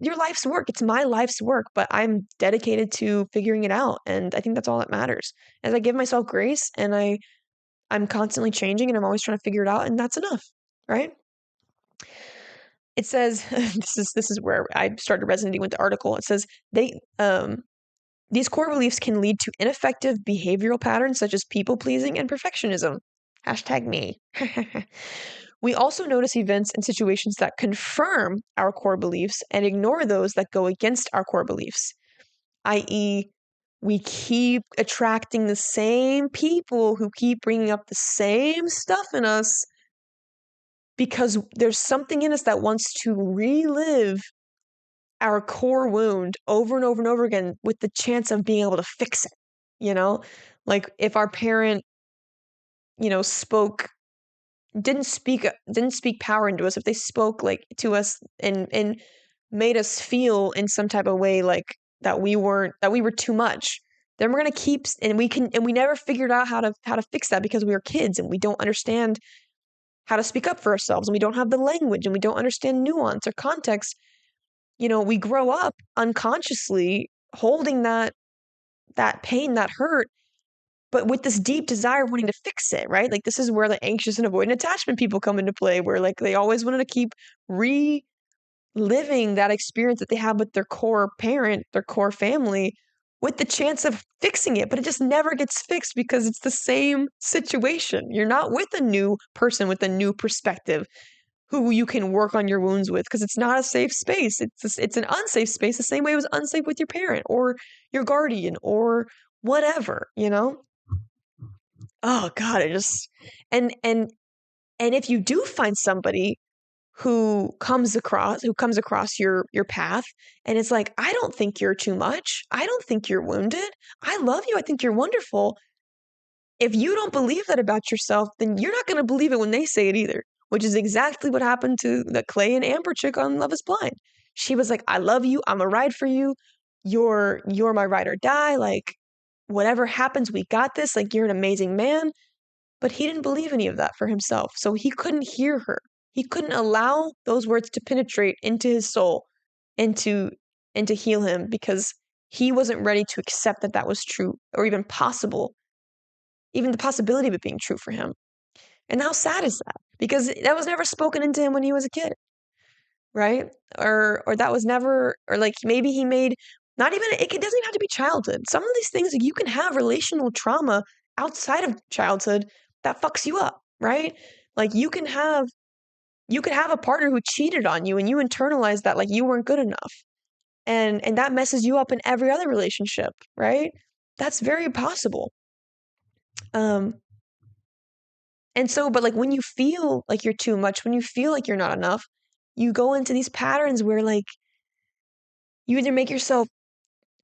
Speaker 1: your life's work. It's my life's work, but I'm dedicated to figuring it out, and I think that's all that matters. As I give myself grace, and I'm constantly changing, and I'm always trying to figure it out, and that's enough, right? It says this is where I started resonating with the article. It says these core beliefs can lead to ineffective behavioral patterns such as people pleasing and perfectionism. Hashtag me. We also notice events and situations that confirm our core beliefs and ignore those that go against our core beliefs, i.e., we keep attracting the same people who keep bringing up the same stuff in us because there's something in us that wants to relive our core wound over and over and over again with the chance of being able to fix it. You know, like if our parent, spoke didn't speak power into us, if they spoke like to us and made us feel in some type of way like that we were too much, then we're gonna keep and we never figured out how to fix that because we were kids and we don't understand how to speak up for ourselves and we don't have the language and we don't understand nuance or context. We grow up unconsciously holding that pain, that hurt, but with this deep desire of wanting to fix it, right? Like this is where the anxious and avoidant attachment people come into play, where like they always wanted to keep reliving that experience that they have with their core parent, their core family, with the chance of fixing it, but it just never gets fixed because it's the same situation. You're not with a new person with a new perspective who you can work on your wounds with because it's not a safe space. It's an unsafe space the same way it was unsafe with your parent or your guardian or whatever. Oh God, it just and if you do find somebody who comes across your path and it's like, I don't think you're too much. I don't think you're wounded. I love you. I think you're wonderful. If you don't believe that about yourself, then you're not going to believe it when they say it either, which is exactly what happened to the Clay and Amber chick on Love is Blind. She was like, I love you. I'm a ride for you. You're my ride or die. Like, whatever happens, we got this. Like, you're an amazing man. But he didn't believe any of that for himself. So he couldn't hear her. He couldn't allow those words to penetrate into his soul and to heal him because he wasn't ready to accept that that was true or even possible, even the possibility of it being true for him. And how sad is that? Because that was never spoken into him when he was a kid, right? Or that was never, or like maybe he made not even, it doesn't even have to be childhood. Some of these things, like you can have relational trauma outside of childhood that fucks you up, right? Like you could have a partner who cheated on you and you internalize that like you weren't good enough. And that messes you up in every other relationship, right? That's very possible. Um And so, but like when you feel like you're too much, when you feel like you're not enough, you go into these patterns where like you either make yourself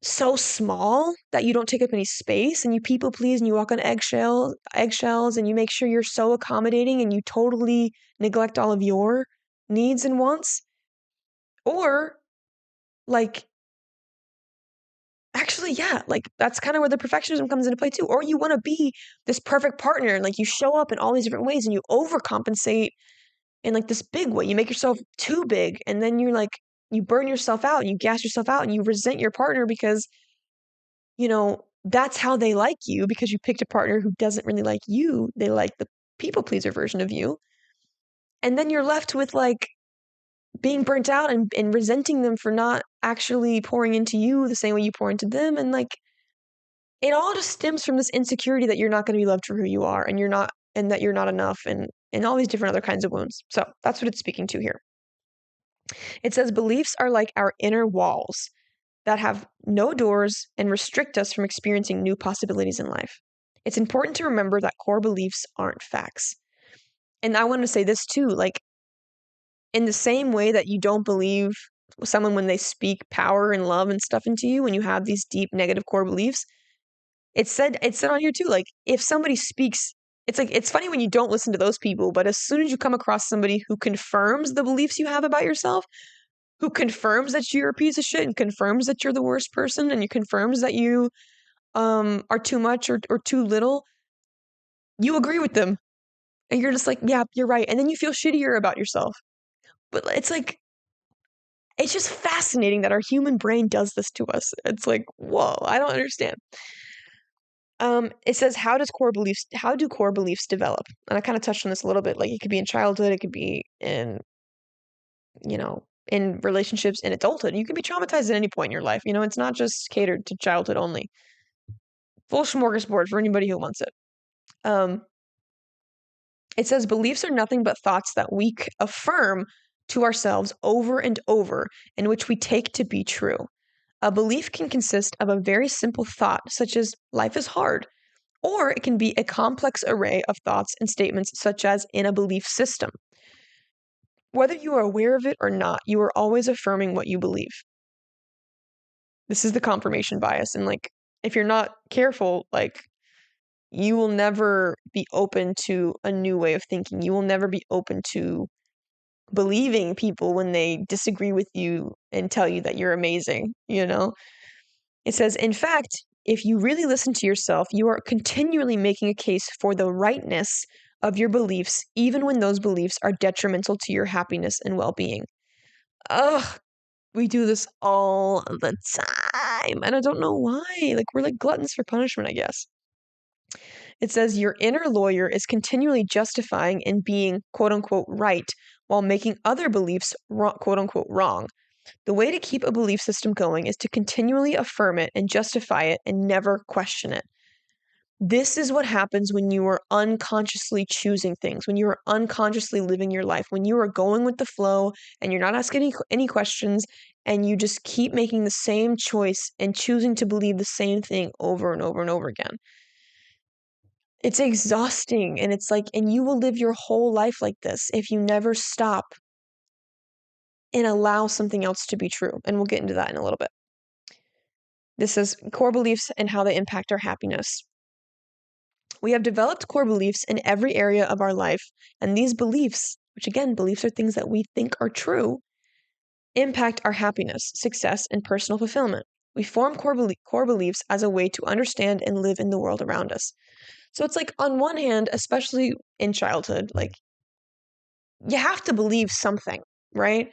Speaker 1: so small that you don't take up any space and you people please and you walk on eggshells and you make sure you're so accommodating and you totally neglect all of your needs and wants. Or like actually, yeah, like that's kind of where the perfectionism comes into play too. Or you want to be this perfect partner and like you show up in all these different ways and you overcompensate in like this big way. You make yourself too big and then you're like you burn yourself out, you gas yourself out and you resent your partner because that's how they like you because you picked a partner who doesn't really like you. They like the people pleaser version of you. And then you're left with like being burnt out and resenting them for not actually pouring into you the same way you pour into them. And like it all just stems from this insecurity that you're not going to be loved for who you are and that you're not enough and all these different other kinds of wounds. So that's what it's speaking to here. It says beliefs are like our inner walls that have no doors and restrict us from experiencing new possibilities in life. It's important to remember that core beliefs aren't facts. And I want to say this too, like in the same way that you don't believe someone when they speak power and love and stuff into you, when you have these deep negative core beliefs, it's said on here too, like if somebody speaks, it's like it's funny when you don't listen to those people, but as soon as you come across somebody who confirms the beliefs you have about yourself, who confirms that you're a piece of shit and confirms that you're the worst person and you confirms that you are too much or too little, you agree with them. And you're just like, yeah, you're right. And then you feel shittier about yourself. But it's like, it's just fascinating that our human brain does this to us. It's like, whoa, I don't understand. It says, how do core beliefs develop? And I kind of touched on this a little bit. Like it could be in childhood, it could be in relationships, in adulthood. You can be traumatized at any point in your life. It's not just catered to childhood only. Full smorgasbord for anybody who wants it. Um, it says beliefs are nothing but thoughts that we affirm to ourselves over and over, and which we take to be true. A belief can consist of a very simple thought, such as life is hard, or it can be a complex array of thoughts and statements, such as in a belief system. Whether you are aware of it or not, you are always affirming what you believe. This is the confirmation bias. And like, if you're not careful, like, you will never be open to a new way of thinking. You will never be open to believing people when they disagree with you and tell you that you're amazing, It says, in fact, if you really listen to yourself, you are continually making a case for the rightness of your beliefs, even when those beliefs are detrimental to your happiness and well-being. Ugh, we do this all the time, and I don't know why. Like, we're like gluttons for punishment, I guess. It says your inner lawyer is continually justifying and being quote unquote right while making other beliefs quote unquote wrong. The way to keep a belief system going is to continually affirm it and justify it and never question it. This is what happens when you are unconsciously choosing things, when you are unconsciously living your life, when you are going with the flow and you're not asking any questions and you just keep making the same choice and choosing to believe the same thing over and over and over again. It's exhausting, and it's like, and you will live your whole life like this if you never stop and allow something else to be true. And we'll get into that in a little bit. This is core beliefs and how they impact our happiness. We have developed core beliefs in every area of our life, and these beliefs, which again, beliefs are things that we think are true, impact our happiness, success, and personal fulfillment. We form core beliefs as a way to understand and live in the world around us. So it's like, on one hand, especially in childhood, like, you have to believe something, right?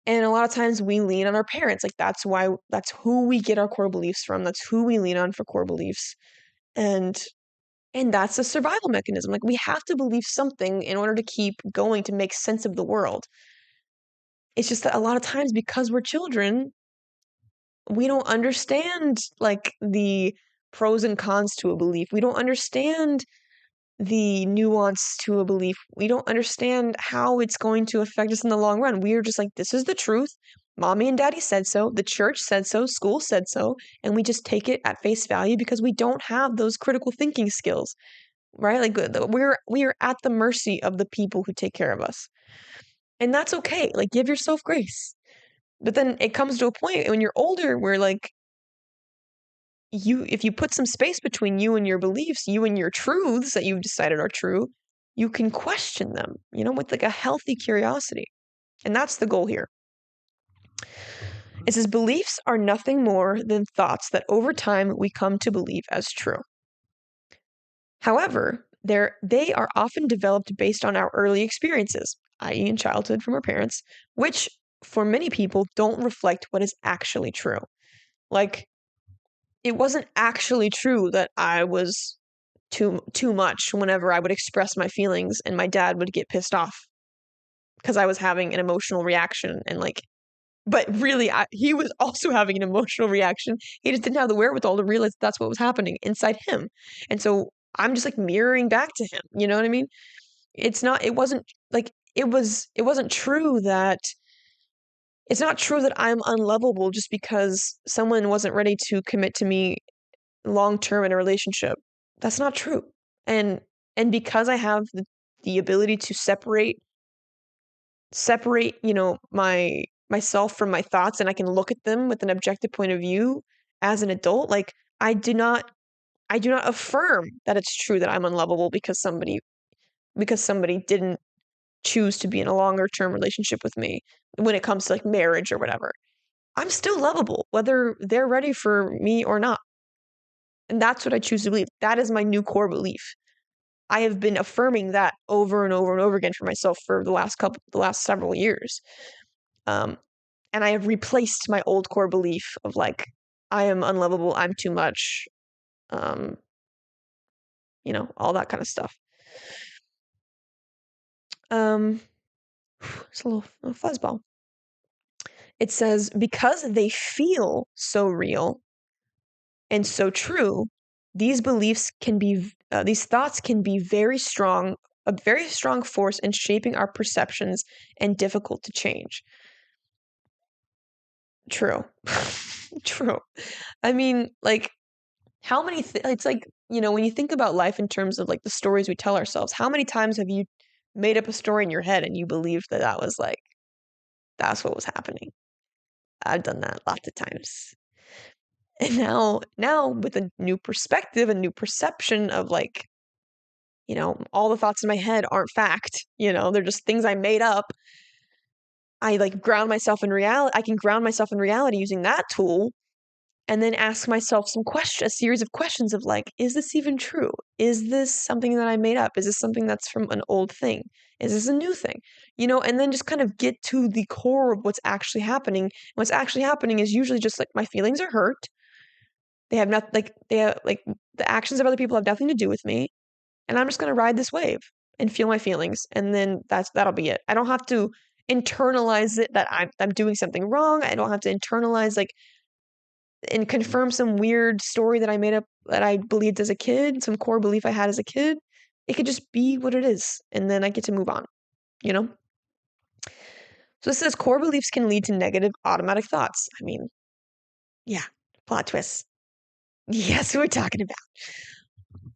Speaker 1: And a lot of times we lean on our parents. Like, that's who we get our core beliefs from. That's who we lean on for core beliefs. And that's a survival mechanism. Like, we have to believe something in order to keep going, to make sense of the world. It's just that a lot of times, because we're children, we don't understand like the pros and cons to a belief. We don't understand the nuance to a belief. We don't understand how it's going to affect us in the long run. We are just like, this is the truth. Mommy and daddy said so. The church said so. School said so. And we just take it at face value because we don't have those critical thinking skills, right? Like, we are at the mercy of the people who take care of us. And that's okay. Like, give yourself grace. But then it comes to a point when you're older where, like, if you put some space between you and your beliefs, you and your truths that you've decided are true, you can question them, with like a healthy curiosity. And that's the goal here. It says beliefs are nothing more than thoughts that over time we come to believe as true. However, they are often developed based on our early experiences, i.e., in childhood from our parents, which for many people don't reflect what is actually true. Like, it wasn't actually true that I was too much whenever I would express my feelings and my dad would get pissed off because I was having an emotional reaction, and like, but really he was also having an emotional reaction. He just didn't have the wherewithal to realize that's what was happening inside him. And so I'm just like mirroring back to him. You know what I mean? It wasn't like, it wasn't true that it's not true that I'm unlovable just because someone wasn't ready to commit to me long term in a relationship. That's not true. And because I have the ability to separate, my myself from my thoughts and I can look at them with an objective point of view as an adult, like I do not affirm that it's true that I'm unlovable because somebody didn't choose to be in a longer term relationship with me when it comes to like marriage or whatever. I'm still lovable, whether they're ready for me or not. And that's what I choose to believe. That is my new core belief. I have been affirming that over and over and over again for myself for the last several years. Um, and I have replaced my old core belief of like, I am unlovable, I'm too much, um, all that kind of stuff. It's a little fuzzball. It says, because they feel so real and so true, these thoughts can be a very strong force in shaping our perceptions and difficult to change. True. True. I mean, like, how many, it's like, when you think about life in terms of like the stories we tell ourselves, how many times have you made up a story in your head and you believed that was like, that's what was happening? I've done that lots of times. And now with a new perspective, a new perception of like, all the thoughts in my head aren't fact, they're just things I made up. I like ground myself in reality. I can ground myself in reality using that tool and then ask myself a series of questions of like, is this even true? Is this something that I made up? Is this something that's from an old thing? Is this a new thing? And then just kind of get to the core of what's actually happening. And what's actually happening is usually just like my feelings are hurt. They have like the actions of other people have nothing to do with me. And I'm just going to ride this wave and feel my feelings. And then that'll be it. I don't have to internalize it that I'm doing something wrong. I don't have to internalize like and confirm some weird story that I made up that I believed as a kid, some core belief I had as a kid. It could just be what it is. And then I get to move on, you know? So it says core beliefs can lead to negative automatic thoughts. I mean, yeah, plot twists. Yes, we're talking about.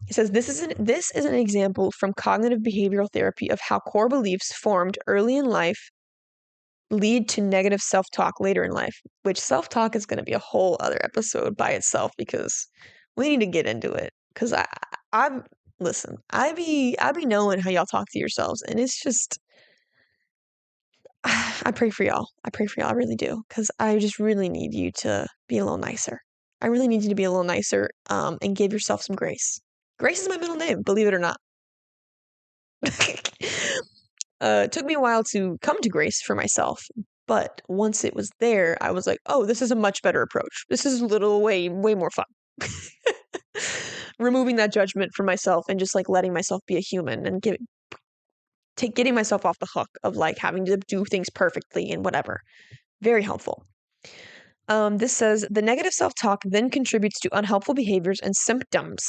Speaker 1: It says this is an example from cognitive behavioral therapy of how core beliefs formed early in life lead to negative self-talk later in life, which self-talk is going to be a whole other episode by itself because we need to get into it. Because I'm listen, I be knowing how y'all talk to yourselves, and it's just I pray for y'all. I pray for y'all. I really do, because I just really need you to be a little nicer. I really need you to be a little nicer, and give yourself some grace. Grace is my middle name, believe it or not. It took me a while to come to grace for myself, but once it was there, I was like, oh, this is a much better approach. This is a little way more fun. Removing that judgment from myself and just like letting myself be a human and getting myself off the hook of like having to do things perfectly and whatever. Very helpful. This says the negative self-talk then contributes to unhelpful behaviors and symptoms.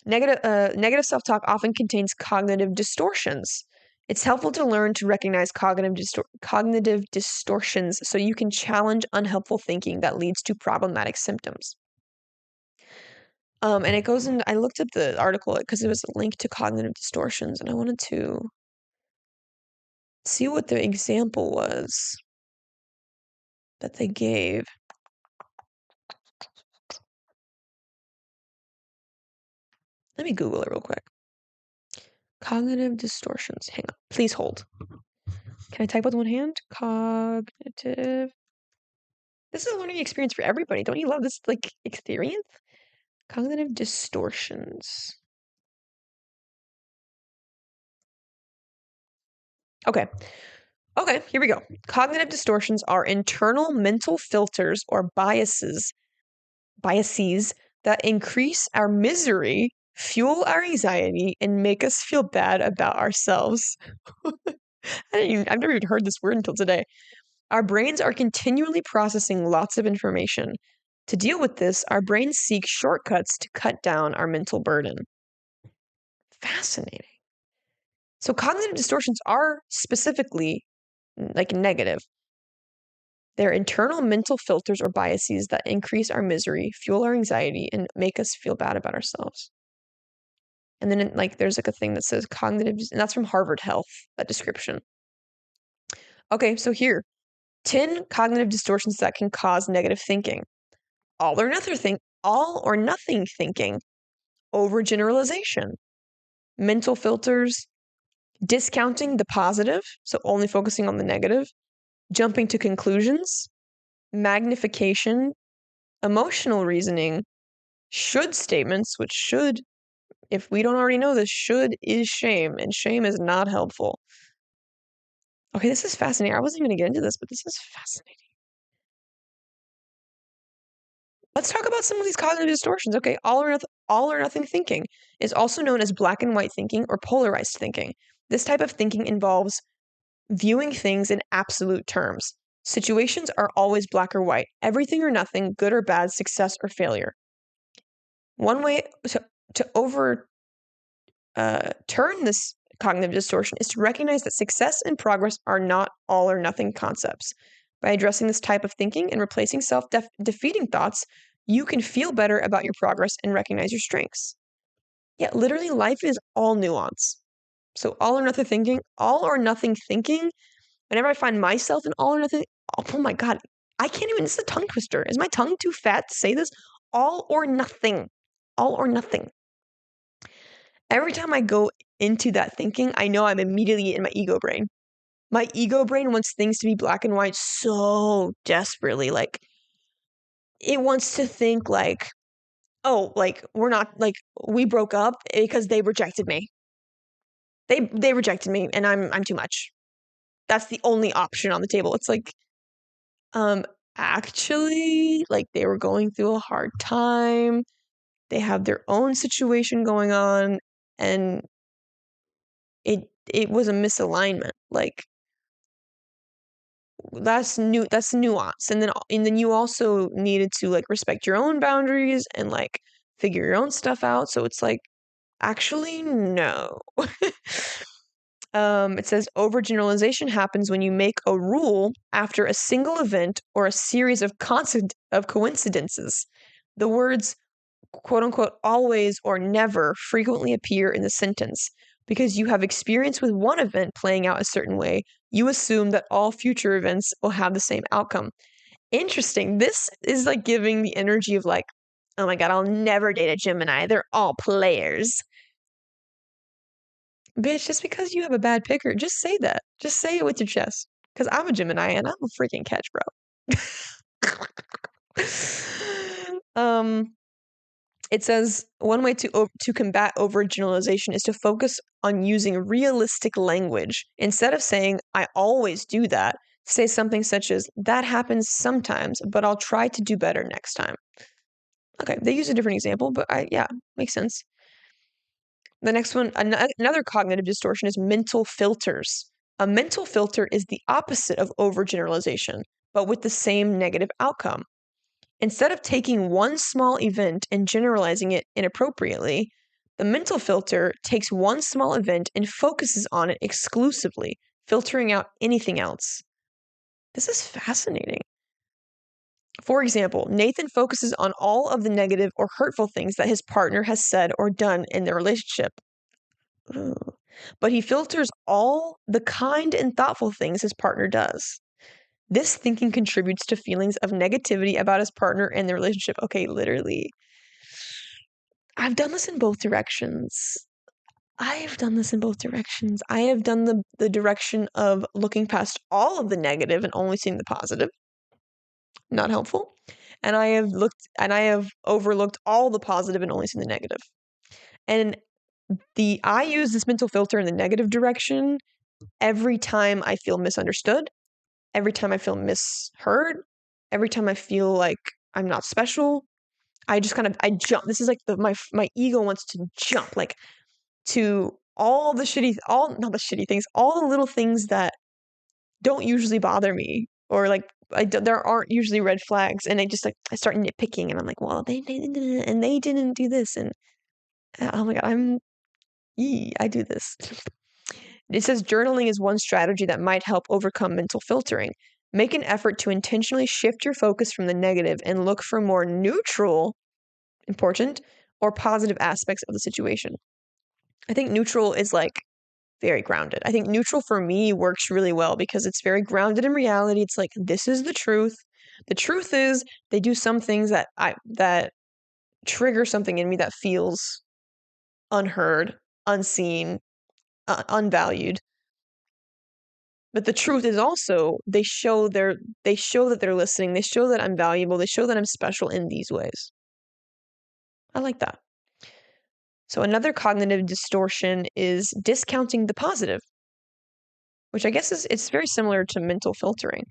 Speaker 1: Negative self-talk often contains cognitive distortions. It's helpful to learn to recognize cognitive distortions so you can challenge unhelpful thinking that leads to problematic symptoms. And it goes in. I looked up the article because it was a link to cognitive distortions, and I wanted to see what the example was that they gave. Let me Google it real quick. Cognitive distortions. Hang on. Please hold. Can I type with one hand? Cognitive. This is a learning experience for everybody. Don't you love this like experience? Cognitive distortions. Okay. Okay, here we go. Cognitive distortions are internal mental filters or biases that increase our misery, fuel our anxiety, and make us feel bad about ourselves. I've never even heard this word until today. Our brains are continually processing lots of information. To deal with this, our brains seek shortcuts to cut down our mental burden. Fascinating. So cognitive distortions are specifically like negative. They're internal mental filters or biases that increase our misery, fuel our anxiety, and make us feel bad about ourselves. And then there's like a thing that says cognitive, and that's from Harvard Health, that description. Okay, so here, 10 cognitive distortions that can cause negative thinking. All or nothing thinking, overgeneralization, mental filters, discounting the positive, so only focusing on the negative, jumping to conclusions, magnification, emotional reasoning, should statements, which should, if we don't already know this, should is shame, and shame is not helpful. Okay, this is fascinating. I wasn't even gonna get into this, but this is fascinating. Let's talk about some of these cognitive distortions. Okay, all or nothing thinking is also known as black and white thinking or polarized thinking. This type of thinking involves viewing things in absolute terms. Situations are always black or white, everything or nothing, good or bad, success or failure. One way to overturn this cognitive distortion is to recognize that success and progress are not all or nothing concepts. By addressing this type of thinking and replacing self-defeating thoughts, you can feel better about your progress and recognize your strengths. Yeah, literally, life is all nuance. So all or nothing thinking, whenever I find myself in all or nothing, oh my God, I can't even, this is a tongue twister. Is my tongue too fat to say this? All or nothing. All or nothing. Every time I go into that thinking, I know I'm immediately in my ego brain. My ego brain wants things to be black and white so desperately. Like, it wants to think like, oh, like, we broke up because they rejected me. They rejected me and I'm too much. That's the only option on the table. It's like, um, actually, like, they were going through a hard time. They have their own situation going on, and it was a misalignment. Like, that's nuance. And then you also needed to like respect your own boundaries and like figure your own stuff out. So it's like, actually, no. It says overgeneralization happens when you make a rule after a single event or a series of coincidences. The words quote unquote always or never frequently appear in the sentence. Because you have experience with one event playing out a certain way, you assume that all future events will have the same outcome. Interesting. This is like giving the energy of like, oh my God, I'll never date a Gemini. They're all players. Bitch, just because you have a bad picker, just say that. Just say it with your chest. Because I'm a Gemini and I'm a freaking catch, bro. It says one way to combat overgeneralization is to focus on using realistic language. Instead of saying, I always do that, say something such as, that happens sometimes, but I'll try to do better next time. Okay, they use a different example, but yeah, makes sense. The next one, another cognitive distortion is mental filters. A mental filter is the opposite of overgeneralization, but with the same negative outcome. Instead of taking one small event and generalizing it inappropriately, the mental filter takes one small event and focuses on it exclusively, filtering out anything else. This is fascinating. For example, Nathan focuses on all of the negative or hurtful things that his partner has said or done in their relationship. But he filters all the kind and thoughtful things his partner does. This thinking contributes to feelings of negativity about his partner and their relationship. Okay, literally. I've done this in both directions. I have done the direction of looking past all of the negative and only seeing the positive. Not helpful. And I have overlooked all the positive and only seen the negative. And I use this mental filter in the negative direction every time I feel misunderstood, every time I feel misheard, every time I feel like I'm not special. I jump. This is like my ego wants to jump like to all the not the shitty things, all the little things that don't usually bother me, or like there aren't usually red flags, and I start nitpicking, and I'm like, well, they didn't do this, and oh my God, I do this. It says journaling is one strategy that might help overcome mental filtering. Make an effort to intentionally shift your focus from the negative and look for more neutral, important, or positive aspects of the situation. I think neutral is like very grounded. I think neutral for me works really well because it's very grounded in reality. It's like, this is the truth. The truth is they do some things that trigger something in me that feels unheard, unseen, unvalued. But the truth is also they show that they're listening. They show that I'm valuable. They show that I'm special in these ways. I like that. So another cognitive distortion is discounting the positive, which I guess it's very similar to mental filtering.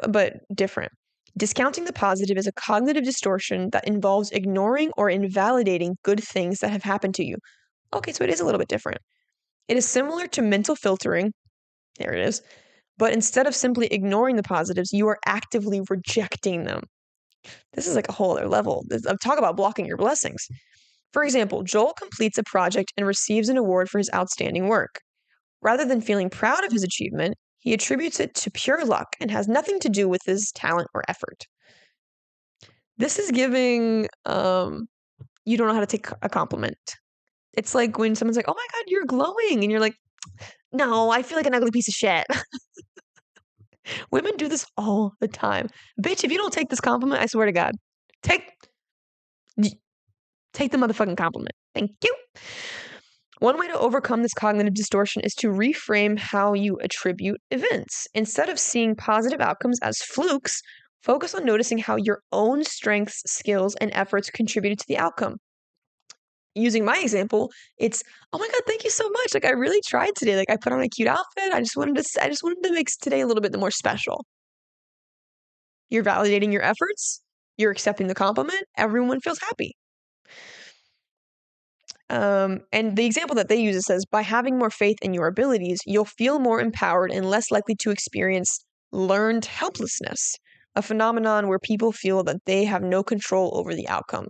Speaker 1: But different. Discounting the positive is a cognitive distortion that involves ignoring or invalidating good things that have happened to you. Okay, so it is a little bit different. It is similar to mental filtering. There it is. But instead of simply ignoring the positives, you are actively rejecting them. This is like a whole other level. Talk about blocking your blessings. For example, Joel completes a project and receives an award for his outstanding work. Rather than feeling proud of his achievement, he attributes it to pure luck and has nothing to do with his talent or effort. This is giving, you don't know how to take a compliment. It's like when someone's like, oh my God, you're glowing. And you're like, no, I feel like an ugly piece of shit. Women do this all the time. Bitch, if you don't take this compliment, I swear to God, take the motherfucking compliment. Thank you. One way to overcome this cognitive distortion is to reframe how you attribute events. Instead of seeing positive outcomes as flukes, focus on noticing how your own strengths, skills, and efforts contributed to the outcome. Using my example, it's, oh my God, thank you so much. Like I really tried today. Like I put on a cute outfit. I just wanted to make today a little bit more special. You're validating your efforts. You're accepting the compliment. Everyone feels happy. And the example that they use, it says, by having more faith in your abilities, you'll feel more empowered and less likely to experience learned helplessness, a phenomenon where people feel that they have no control over the outcome,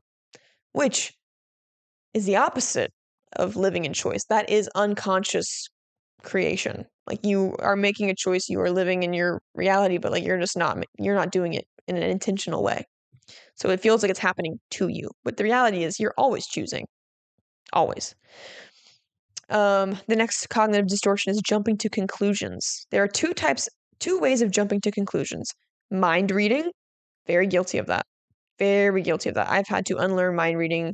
Speaker 1: which is the opposite of living in choice. That is unconscious creation. Like you are making a choice, you are living in your reality, but like you're not doing it in an intentional way. So it feels like it's happening to you. But the reality is you're always choosing. Always. The next cognitive distortion is jumping to conclusions. There are two ways of jumping to conclusions. Mind reading, very guilty of that. Very guilty of that. I've had to unlearn mind reading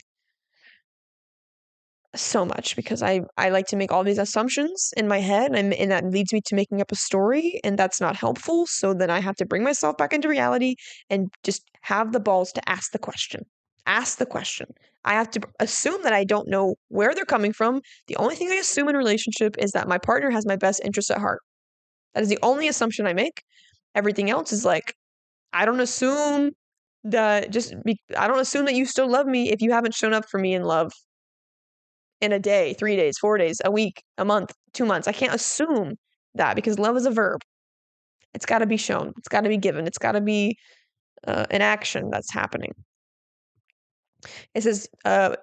Speaker 1: so much because I like to make all these assumptions in my head and that leads me to making up a story and that's not helpful. So then I have to bring myself back into reality and just have the balls to ask the question. Ask the question. I have to assume that I don't know where they're coming from. The only thing I assume in a relationship is that my partner has my best interest at heart. That is the only assumption I make. Everything else is like, I don't assume that you still love me if you haven't shown up for me in love in a day, 3 days, 4 days, a week, a month, 2 months. I can't assume that because love is a verb. It's got to be shown. It's got to be given. It's got to be an action that's happening. It says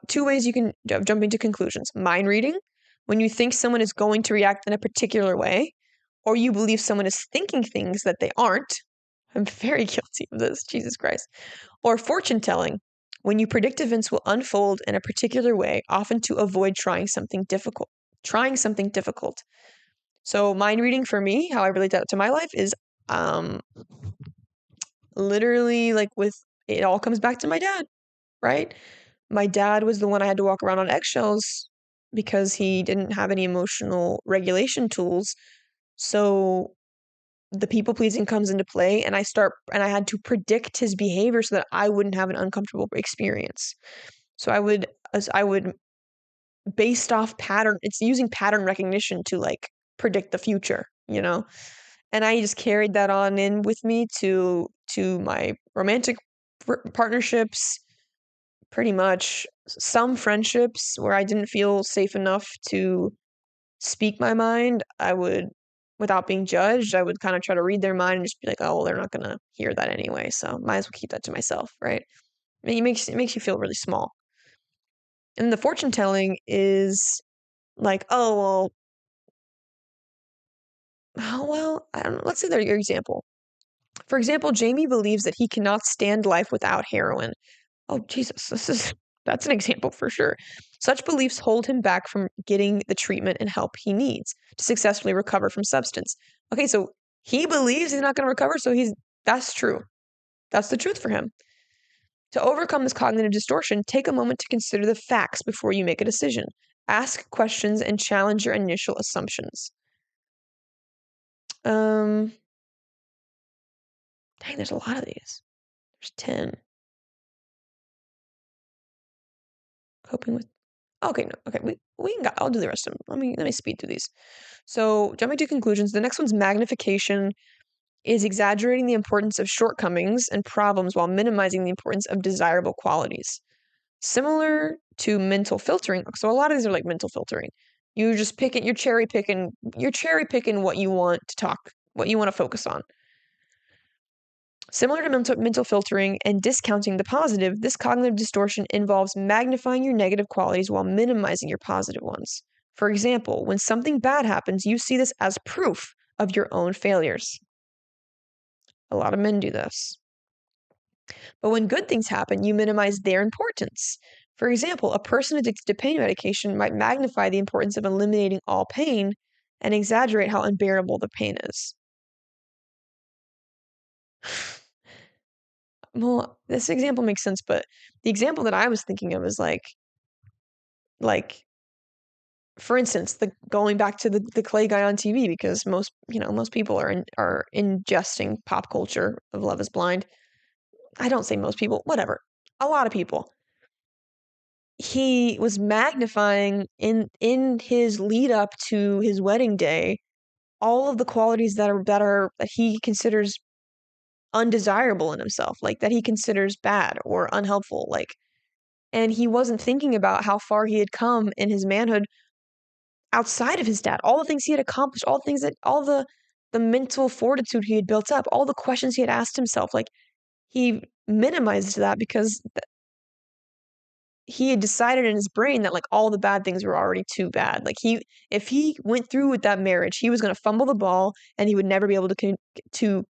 Speaker 1: two ways you can jump into conclusions. Mind reading, when you think someone is going to react in a particular way, or you believe someone is thinking things that they aren't. I'm very guilty of this, Jesus Christ. Or fortune telling, when you predict events will unfold in a particular way, often to avoid trying something difficult. So mind reading for me, how I relate that to my life is literally like it all comes back to my dad, right? My dad was the one I had to walk around on eggshells because he didn't have any emotional regulation tools. So the people pleasing comes into play and I had to predict his behavior so that I wouldn't have an uncomfortable experience. So I would based off pattern, it's using pattern recognition to like predict the future, you know? And I just carried that on in with me to my romantic partnerships, pretty much some friendships where I didn't feel safe enough to speak my mind. I would, without being judged, I would kind of try to read their mind and just be like, oh, well, they're not going to hear that anyway. So might as well keep that to myself, right? I mean, it makes you feel really small. And the fortune telling is like, I don't know. Let's say your example. For example, Jamie believes that he cannot stand life without heroin. Oh, Jesus, this is That's an example for sure. Such beliefs hold him back from getting the treatment and help he needs to successfully recover from substance. Okay, so he believes he's not going to recover, so that's true. That's the truth for him. To overcome this cognitive distortion, take a moment to consider the facts before you make a decision. Ask questions and challenge your initial assumptions. Dang, there's a lot of these. There's 10. Coping with. Okay, no, okay, we can. I'll do the rest of them. Let me speed through these. So, jumping to conclusions, the next one's magnification is exaggerating the importance of shortcomings and problems while minimizing the importance of desirable qualities. Similar to mental filtering. So a lot of these are like mental filtering. You're cherry picking what you want to talk, what you want to focus on. Similar to mental filtering and discounting the positive, this cognitive distortion involves magnifying your negative qualities while minimizing your positive ones. For example, when something bad happens, you see this as proof of your own failures. A lot of men do this. But when good things happen, you minimize their importance. For example, a person addicted to pain medication might magnify the importance of eliminating all pain and exaggerate how unbearable the pain is. Well, this example makes sense, but the example that I was thinking of is like for instance, going back to the Clay guy on TV, because most people are ingesting pop culture of Love is Blind. I don't say most people, whatever. A lot of people. He was magnifying in his lead up to his wedding day all of the qualities that he considers undesirable in himself, like that he considers bad or unhelpful, and he wasn't thinking about how far he had come in his manhood outside of his dad, all the things he had accomplished, all the mental fortitude he had built up, all the questions he had asked himself. Like, he minimized that because he had decided in his brain that like all the bad things were already too bad. Like, if he went through with that marriage, he was going to fumble the ball and he would never be able to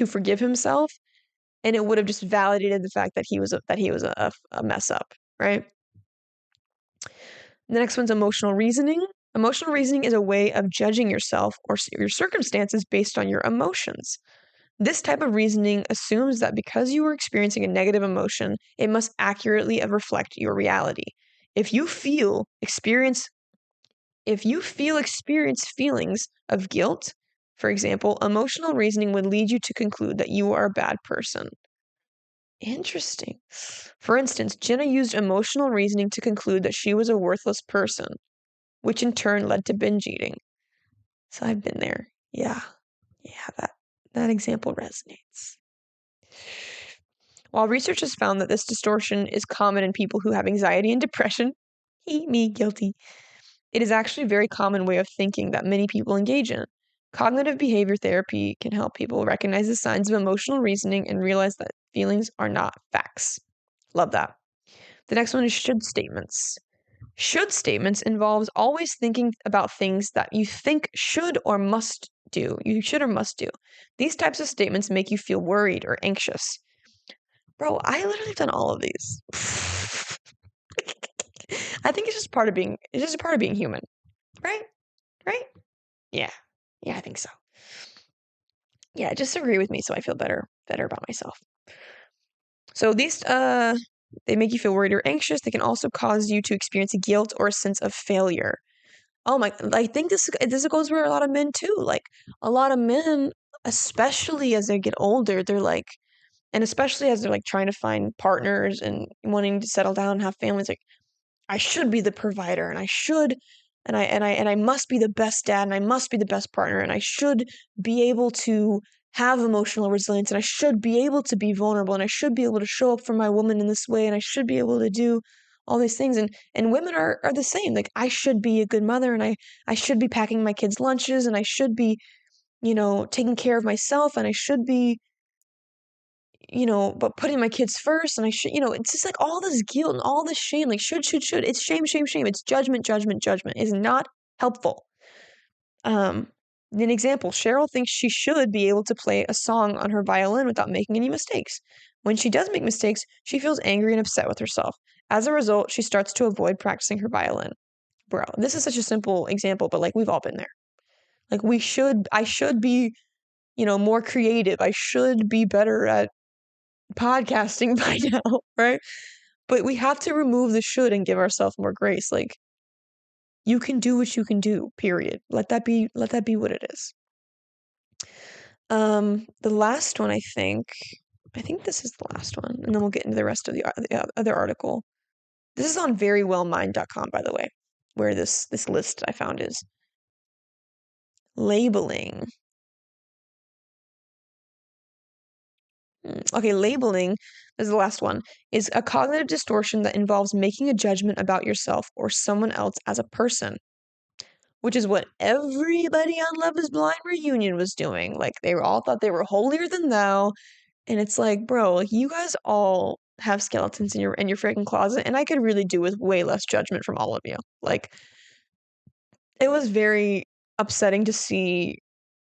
Speaker 1: forgive himself, and it would have just validated the fact that he was a mess up, right? The next one's emotional reasoning. Emotional reasoning is a way of judging yourself or your circumstances based on your emotions. This type of reasoning assumes that because you are experiencing a negative emotion, it must accurately reflect your reality. If you experience feelings of guilt, for example, emotional reasoning would lead you to conclude that you are a bad person. Interesting. For instance, Jenna used emotional reasoning to conclude that she was a worthless person, which in turn led to binge eating. So I've been there. Yeah, that example resonates. While research has found that this distortion is common in people who have anxiety and depression, me guilty, it is actually a very common way of thinking that many people engage in. Cognitive behavior therapy can help people recognize the signs of emotional reasoning and realize that feelings are not facts. Love that. The next one is should statements. Should statements involves always thinking about things that you think should or must do. You should or must do. These types of statements make you feel worried or anxious. Bro, I literally have done all of these. I think it's just part of being human. Right? Right? Yeah. Yeah, I think so. Yeah, just agree with me so I feel better about myself. So these they make you feel worried or anxious. They can also cause you to experience guilt or a sense of failure. Oh my, I think this goes for a lot of men too. Like, a lot of men, especially as they get older, they're like, and especially as they're like trying to find partners and wanting to settle down and have families, like, I should be the provider and I should and I must be the best dad and I must be the best partner and I should be able to have emotional resilience and I should be able to be vulnerable and I should be able to show up for my woman in this way and I should be able to do all these things, and women are the same. Like, I should be a good mother and I should be packing my kids' lunches and I should be, taking care of myself and I should be, but putting my kids first and I should, it's just like all this guilt and all this shame, like should. It's shame, shame, shame. It's judgment, judgment, judgment. It's not helpful. An example, Cheryl thinks she should be able to play a song on her violin without making any mistakes. When she does make mistakes, she feels angry and upset with herself. As a result, she starts to avoid practicing her violin. Bro, this is such a simple example, but like we've all been there. Like I should be, more creative. I should be better at podcasting by now, right? But we have to remove the should and give ourselves more grace. Like you can do what you can do, period. Let that be what it is. The last one, I think this is the last one, and then we'll get into the rest of the other article. This is on verywellmind.com, by the way, where this list I found is. Labeling. Okay, labeling, this is the last one, is a cognitive distortion that involves making a judgment about yourself or someone else as a person, which is what everybody on Love is Blind reunion was doing. Like, they all thought they were holier than thou, and it's like, bro, like, you guys all have skeletons in your freaking closet, and I could really do with way less judgment from all of you. Like, it was very upsetting to see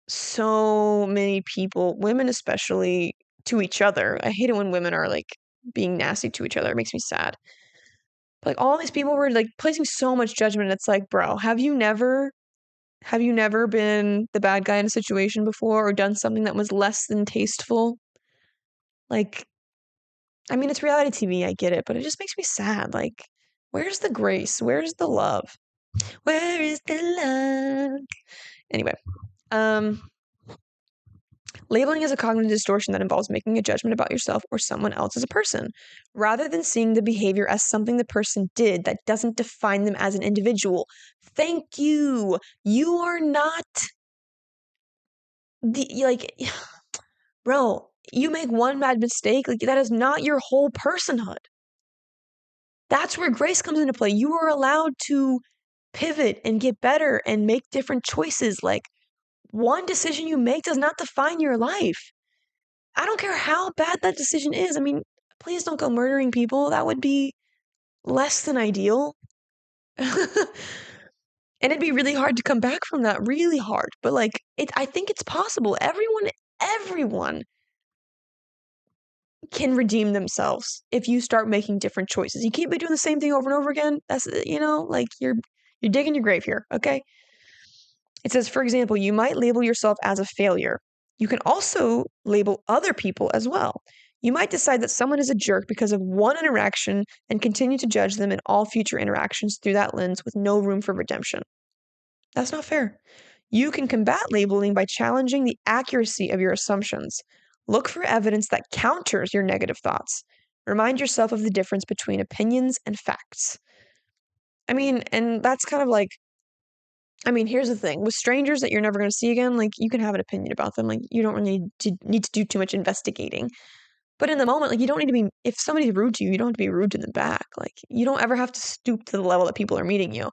Speaker 1: so many people, women especially, to each other. I hate it when women are like being nasty to each other. It makes me sad. But like all these people were like placing so much judgment. It's like, bro, have you never been the bad guy in a situation before or done something that was less than tasteful? Like, I mean, it's reality TV, I get it, but it just makes me sad. Like, where's the grace? Where's the love? Where is the love? Anyway, labeling is a cognitive distortion that involves making a judgment about yourself or someone else as a person, rather than seeing the behavior as something the person did that doesn't define them as an individual. Thank you. You are not bro, you make one bad mistake, like that is not your whole personhood. That's where grace comes into play. You are allowed to pivot and get better and make different choices. Like, one decision you make does not define your life. I don't care how bad that decision is. I mean, please don't go murdering people. That would be less than ideal. And it'd be really hard to come back from that, really hard. But like I think it's possible. Everyone can redeem themselves if you start making different choices. You keep doing the same thing over and over again. That's like you're digging your grave here, okay? It says, for example, you might label yourself as a failure. You can also label other people as well. You might decide that someone is a jerk because of one interaction and continue to judge them in all future interactions through that lens with no room for redemption. That's not fair. You can combat labeling by challenging the accuracy of your assumptions. Look for evidence that counters your negative thoughts. Remind yourself of the difference between opinions and facts. I mean, and that's kind of like, here's the thing. With strangers that you're never going to see again, like, you can have an opinion about them. Like, you don't really need to do too much investigating. But in the moment, like, you don't need to be, if somebody's rude to you, you don't have to be rude to them back. Like, you don't ever have to stoop to the level that people are meeting you.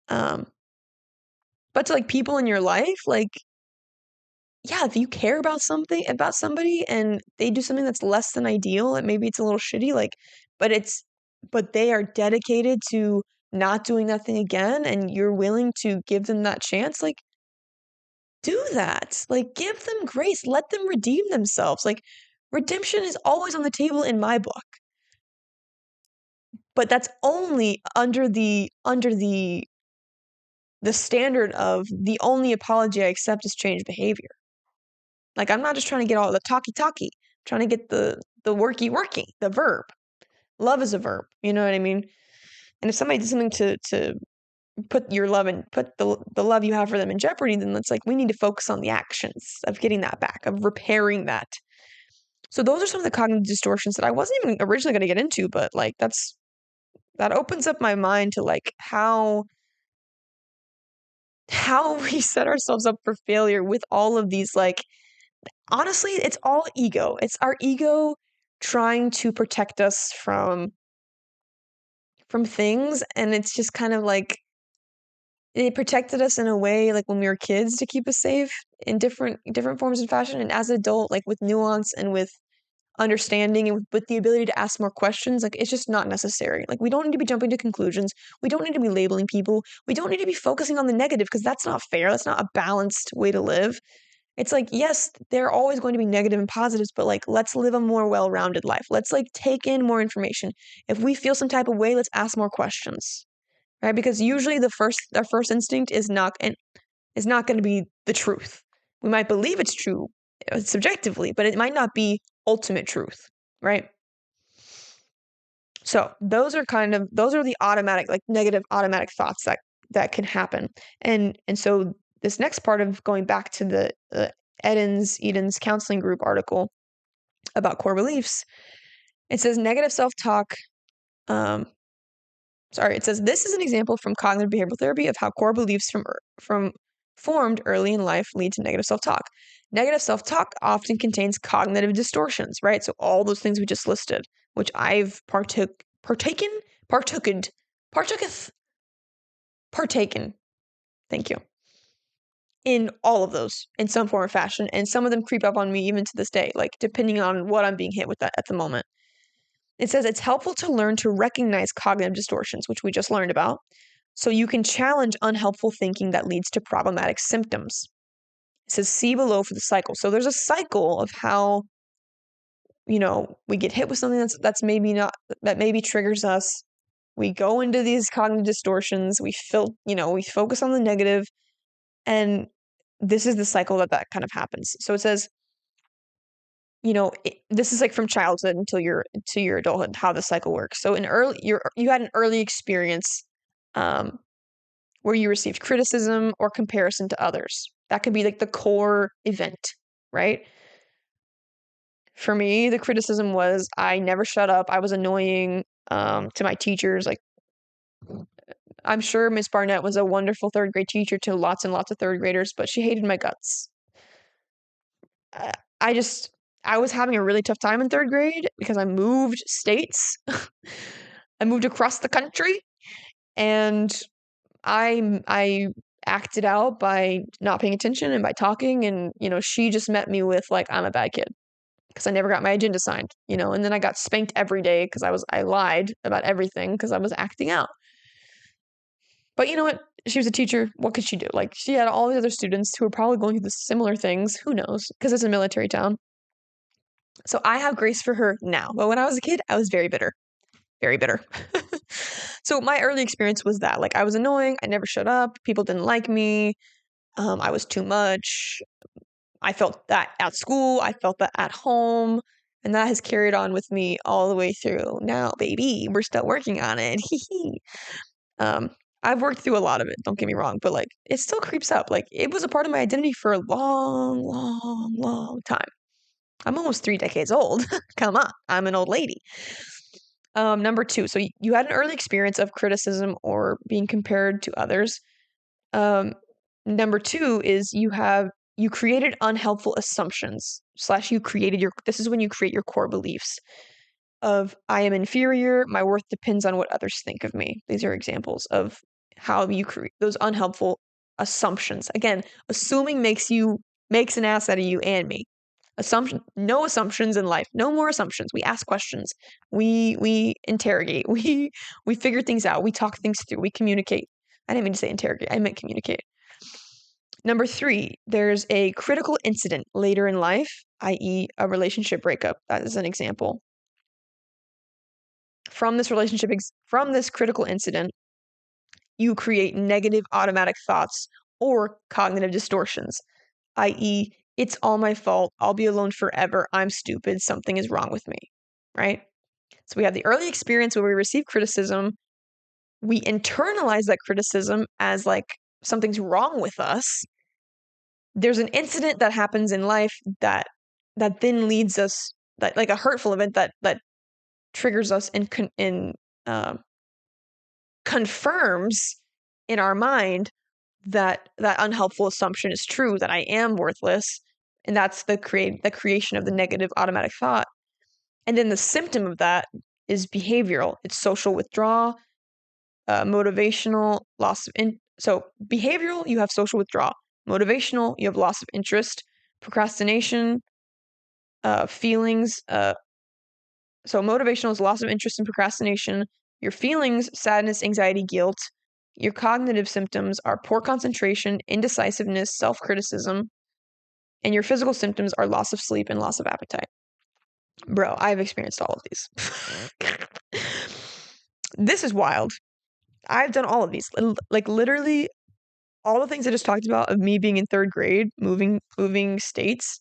Speaker 1: But to, like, people in your life, like, yeah, if you care about somebody and they do something that's less than ideal, and maybe it's a little shitty, like, but they are dedicated to not doing that thing again, and you're willing to give them that chance, like, do that. Like, give them grace. Let them redeem themselves. Like, redemption is always on the table in my book. But that's only under the standard of the only apology I accept is changed behavior. Like, I'm not just trying to get all the talky, I'm trying to get the worky, the verb. Love is a verb, you know what I mean? And if somebody did something to put your love and put the love you have for them in jeopardy, then it's like we need to focus on the actions of getting that back, of repairing that. So those are some of the cognitive distortions that I wasn't even originally going to get into, but like that opens up my mind to like how we set ourselves up for failure with all of these, like, honestly, it's all ego. It's our ego trying to protect us from things, and it's just kind of like it protected us in a way, like when we were kids, to keep us safe in different forms and fashion, and as an adult, like with nuance and with understanding and with the ability to ask more questions, like it's just not necessary. Like, we don't need to be jumping to conclusions. We don't need to be labeling people. We don't need to be focusing on the negative because that's not fair. That's not a balanced way to live. It's like, yes, there are always going to be negative and positives, but like, let's live a more well-rounded life. Let's like take in more information. If we feel some type of way, let's ask more questions, right? Because usually our first instinct is not going to be the truth. We might believe it's true subjectively, but it might not be ultimate truth, right? So those are the automatic, like negative automatic thoughts that can happen. And so this next part of going back to the Eden's counseling group article about core beliefs, it says negative self-talk. It says this is an example from cognitive behavioral therapy of how core beliefs from formed early in life lead to negative self-talk. Negative self-talk often contains cognitive distortions, right? So all those things we just listed, which I've partaken. Thank you. In all of those, in some form or fashion, and some of them creep up on me even to this day, like depending on what I'm being hit with at the moment. It says it's helpful to learn to recognize cognitive distortions, which we just learned about, so you can challenge unhelpful thinking that leads to problematic symptoms. It says see below for the cycle. So there's a cycle of how, we get hit with something that's maybe not, that maybe triggers us. We go into these cognitive distortions. We focus on the negative, and this is the cycle that kind of happens. So it says, this is like from childhood until your adulthood, how the cycle works. So you had an early experience where you received criticism or comparison to others. That could be like the core event, right? For me, the criticism was I never shut up. I was annoying to my teachers. Like, I'm sure Miss Barnett was a wonderful third grade teacher to lots and lots of third graders, but she hated my guts. I was having a really tough time in third grade because I moved states. I moved across the country, and I acted out by not paying attention and by talking, and she just met me with like I'm a bad kid because I never got my agenda signed, and then I got spanked every day because I lied about everything because I was acting out. But you know what? She was a teacher. What could she do? Like, she had all these other students who were probably going through the similar things. Who knows? Because it's a military town. So I have grace for her now. But when I was a kid, I was very bitter. Very bitter. So my early experience was that. Like, I was annoying. I never shut up. People didn't like me. I was too much. I felt that at school. I felt that at home. And that has carried on with me all the way through now, baby. We're still working on it. um, I've worked through a lot of it, don't get me wrong, but like it still creeps up. Like it was a part of my identity for a long, long, long time. I'm almost 3 decades old. Come on, I'm an old lady. Number 2, so you had an early experience of criticism or being compared to others. Number 2 is you created unhelpful assumptions / you created this is when you create your core beliefs of I am inferior, my worth depends on what others think of me. These are examples of how you create those unhelpful assumptions. Again, assuming makes an ass out of you and me. No assumptions in life. No more assumptions. We ask questions. We interrogate. We figure things out. We talk things through. We communicate. I didn't mean to say interrogate. I meant communicate. Number 3, there's a critical incident later in life, i.e., a relationship breakup. That is an example. From this critical incident, you create negative automatic thoughts or cognitive distortions, i.e., it's all my fault. I'll be alone forever. I'm stupid. Something is wrong with me, right? So we have the early experience where we receive criticism. We internalize that criticism as like something's wrong with us. There's an incident that happens in life that then leads us, that like a hurtful event that triggers us and confirms in our mind that unhelpful assumption is true, that I am worthless, and that's the creation of the negative automatic thought. And then the symptom of that is behavioral. It's social withdrawal, motivational loss of so behavioral, you have social withdrawal. Motivational, you have loss of interest. Procrastination, feelings. So motivational is loss of interest and procrastination. Your feelings, sadness, anxiety, guilt. Your cognitive symptoms are poor concentration, indecisiveness, self-criticism. and your physical symptoms are loss of sleep and loss of appetite. Bro, I've experienced all of these. This is wild. I've done all of these. Like literally all the things I just talked about of me being in third grade, moving states.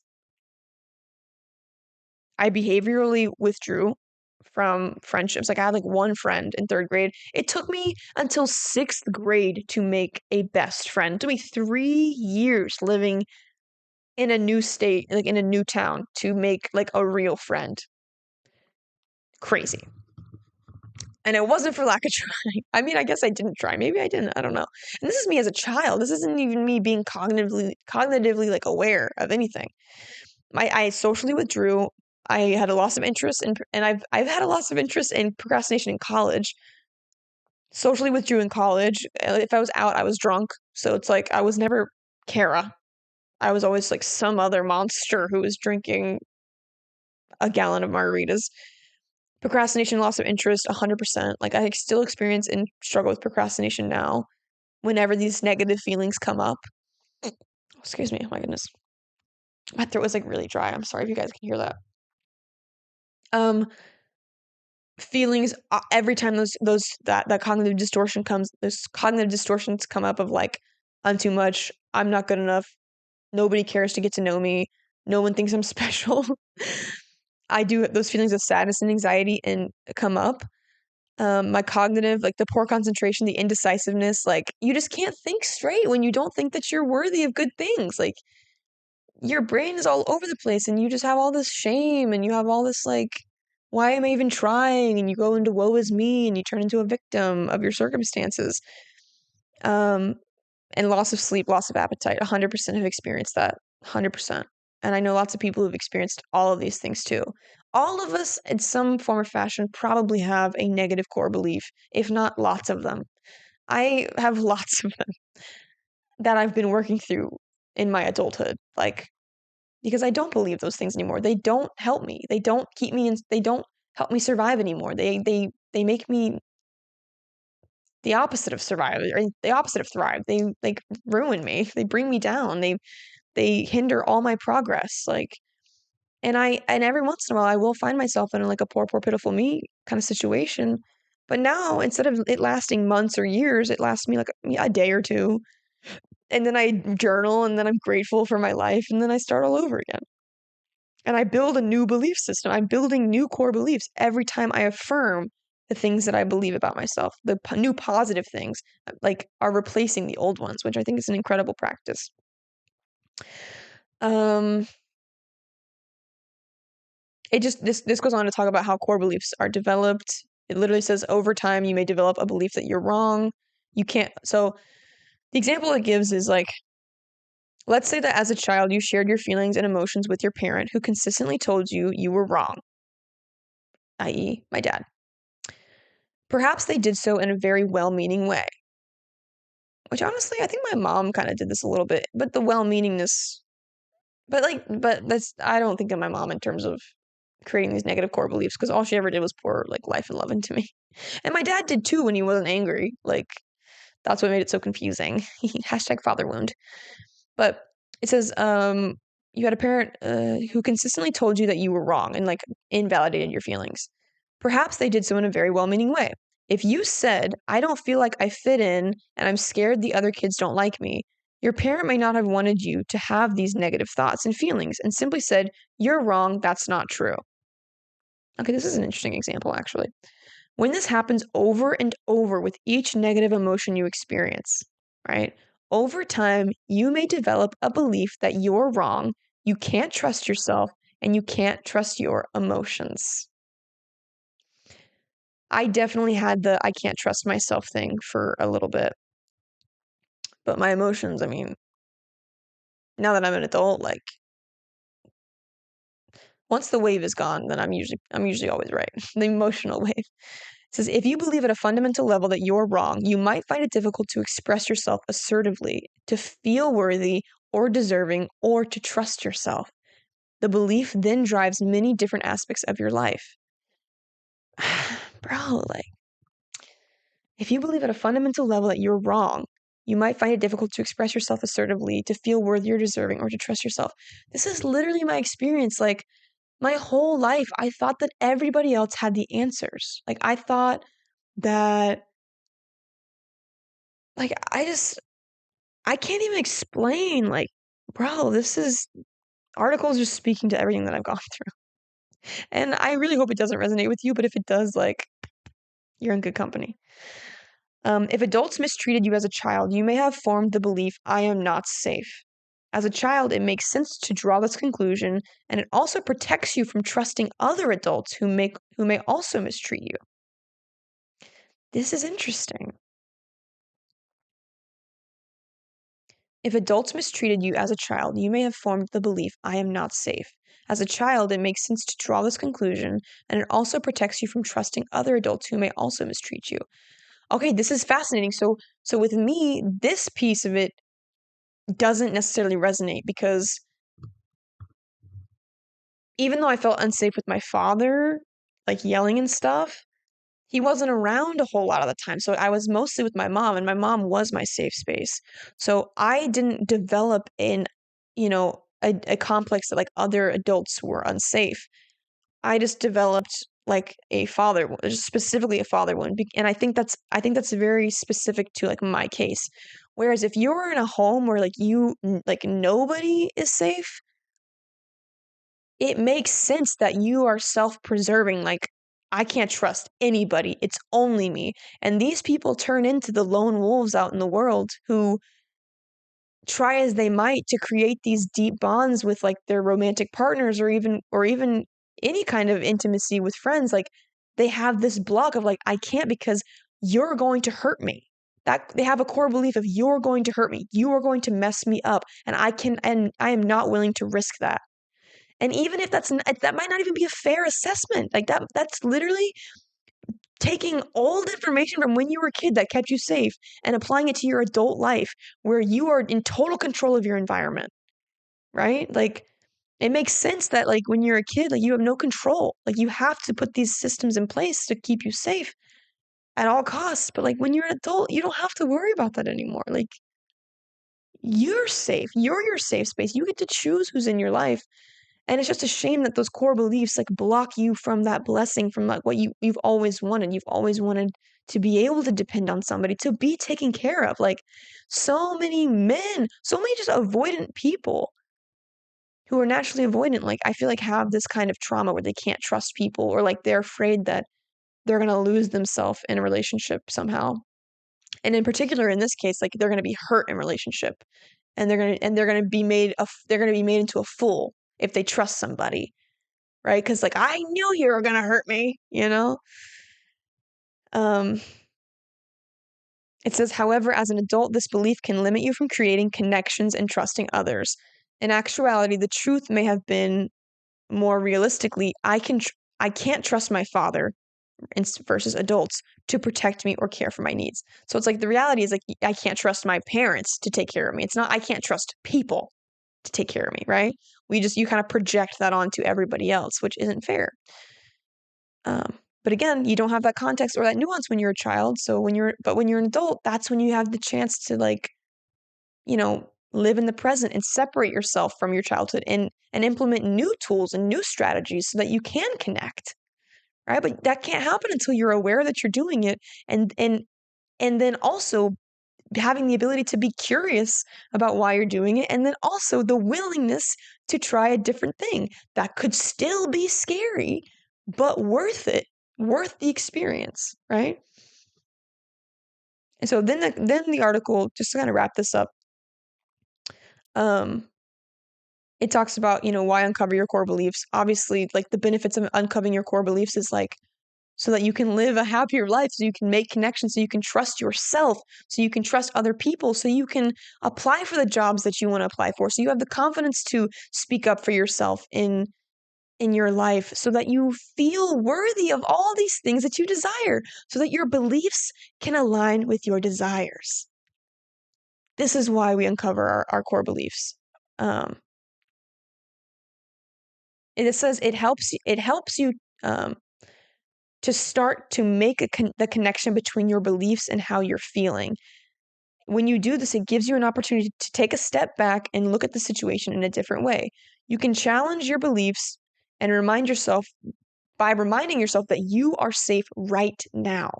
Speaker 1: I behaviorally withdrew from friendships. Like I had like one friend in third grade. It took me until sixth grade to make a best friend. It took me 3 years living in a new state, like in a new town, to make like a real friend. Crazy. And it wasn't for lack of trying. I mean, I guess I didn't try. Maybe I didn't. I don't know. And this is me as a child. This isn't even me being cognitively like aware of anything. I socially withdrew. I had a loss of interest in, and I've had a loss of interest in procrastination in college. Socially withdrew in college. If I was out, I was drunk. So it's like I was never Kara. I was always like some other monster who was drinking a gallon of margaritas. Procrastination, loss of interest, 100%. Like I still experience and struggle with procrastination now whenever these negative feelings come up. Excuse me. Oh my goodness. My throat was like really dry. I'm sorry if you guys can hear that. Feelings every time that cognitive distortion comes, those cognitive distortions come up of like, I'm too much, I'm not good enough, nobody cares to get to know me, no one thinks I'm special. I do those feelings of sadness and anxiety and come up. My cognitive, like the poor concentration, the indecisiveness, like you just can't think straight when you don't think that you're worthy of good things. Like your brain is all over the place and you just have all this shame and you have all this like, why am I even trying? And you go into woe is me and you turn into a victim of your circumstances. And loss of sleep, loss of appetite, 100% have experienced that. 100%. And I know lots of people who've experienced all of these things too. All of us, in some form or fashion, probably have a negative core belief, if not lots of them. I have lots of them that I've been working through in my adulthood. Like, because I don't believe those things anymore. They don't help me. They don't keep me in, they don't help me survive anymore. They make me the opposite of survive or the opposite of thrive. They like ruin me. They bring me down. They hinder all my progress. Like and every once in a while I will find myself in like a poor pitiful me kind of situation. But now instead of it lasting months or years, it lasts me like a day or two. And then I journal and then I'm grateful for my life and then I start all over again. And I build a new belief system. I'm building new core beliefs every time I affirm the things that I believe about myself. The new positive things like are replacing the old ones, which I think is an incredible practice. It just this goes on to talk about how core beliefs are developed. It literally says over time you may develop a belief that you're wrong. You can't. So the example it gives is like, let's say that as a child you shared your feelings and emotions with your parent who consistently told you you were wrong, i.e., my dad. Perhaps they did so in a very well-meaning way, which honestly, I think my mom kind of did this a little bit, but the well-meaningness, but that's, I don't think of my mom in terms of creating these negative core beliefs because all she ever did was pour like life and love into me. And my dad did too when he wasn't angry. Like, that's what made it so confusing. Hashtag father wound. But it says, you had a parent who consistently told you that you were wrong and like invalidated your feelings. Perhaps they did so in a very well-meaning way. If you said, I don't feel like I fit in and I'm scared the other kids don't like me, your parent may not have wanted you to have these negative thoughts and feelings and simply said, you're wrong, that's not true. Okay, this is an interesting example, actually. When this happens over and over with each negative emotion you experience, right? Over time, you may develop a belief that you're wrong, you can't trust yourself, and you can't trust your emotions. I definitely had the I can't trust myself thing for a little bit. But my emotions, I mean, now that I'm an adult, like once the wave is gone, then I'm usually always right. The emotional wave. It says if you believe at a fundamental level that you're wrong, you might find it difficult to express yourself assertively, to feel worthy or deserving, or to trust yourself. The belief then drives many different aspects of your life. Bro, like if you believe at a fundamental level that you're wrong, You might find it difficult to express yourself assertively, to feel worthy or deserving, or to trust yourself. This is literally my experience. Like, my whole life, I thought that everybody else had the answers. Like, I thought that, like, I can't even explain, like, bro, articles just speaking to everything that I've gone through. And I really hope it doesn't resonate with you, but if it does, like, you're in good company. If adults mistreated you as a child, you may have formed the belief, I am not safe. As a child, it makes sense to draw this conclusion, and it also protects you from trusting other adults who may also mistreat you. This is interesting. If adults mistreated you as a child, you may have formed the belief, I am not safe. As a child, it makes sense to draw this conclusion, and it also protects you from trusting other adults who may also mistreat you. Okay, this is fascinating. So with me, this piece of it doesn't necessarily resonate because even though I felt unsafe with my father, like yelling and stuff, he wasn't around a whole lot of the time. So I was mostly with my mom, and my mom was my safe space. So I didn't develop a complex that like other adults were unsafe. I just developed like a father, specifically a father one, and I think that's very specific to like my case. Whereas if you're in a home where like nobody is safe, it makes sense that you are self-preserving. Like, I can't trust anybody. It's only me. And these people turn into the lone wolves out in the world who try as they might to create these deep bonds with like their romantic partners or even any kind of intimacy with friends. Like, they have this block of like, I can't because you're going to hurt me. That they have a core belief of you're going to hurt me. You are going to mess me up, and I am not willing to risk that. And even if that might not even be a fair assessment. Like that's literally taking old information from when you were a kid that kept you safe and applying it to your adult life where you are in total control of your environment, right? Like, it makes sense that like when you're a kid, like you have no control. Like, you have to put these systems in place to keep you safe at all costs. But like when you're an adult, you don't have to worry about that anymore. Like, you're safe. You're your safe space. You get to choose who's in your life. And it's just a shame that those core beliefs like block you from that blessing, from like what you've always wanted. You've always wanted to be able to depend on somebody, to be taken care of. Like, so many men, so many just avoidant people who are naturally avoidant, like I feel like have this kind of trauma where they can't trust people, or like they're afraid that they're gonna lose themselves in a relationship somehow. And in particular, in this case, like they're gonna be hurt in relationship, and they're gonna be made into a fool if they trust somebody, right? Because like, I knew you were gonna hurt me, you know? Um, it says, however, as an adult, this belief can limit you from creating connections and trusting others. In actuality, the truth may have been more realistically, I can't trust my father versus adults to protect me or care for my needs. So it's like the reality is like I can't trust my parents to take care of me. It's not I can't trust people to take care of me, right? You kind of project that onto everybody else, which isn't fair. But again, you don't have that context or that nuance when you're a child. So when you're an adult, that's when you have the chance to like, live in the present and separate yourself from your childhood and implement new tools and new strategies so that you can connect, right? But that can't happen until you're aware that you're doing it, and then also having the ability to be curious about why you're doing it, and then also the willingness to try a different thing that could still be scary, but worth it, worth the experience, right? And so then the article, just to kind of wrap this up, um, it talks about, why uncover your core beliefs. Obviously, like the benefits of uncovering your core beliefs is like so that you can live a happier life, so you can make connections, so you can trust yourself, so you can trust other people, so you can apply for the jobs that you want to apply for, so you have the confidence to speak up for yourself in your life, so that you feel worthy of all these things that you desire, so that your beliefs can align with your desires. This is why we uncover our core beliefs. It says it helps you to start to make the connection between your beliefs and how you're feeling. when you do this, it gives you an opportunity to take a step back and look at the situation in a different way. You can challenge your beliefs and remind yourself by reminding yourself that you are safe right now,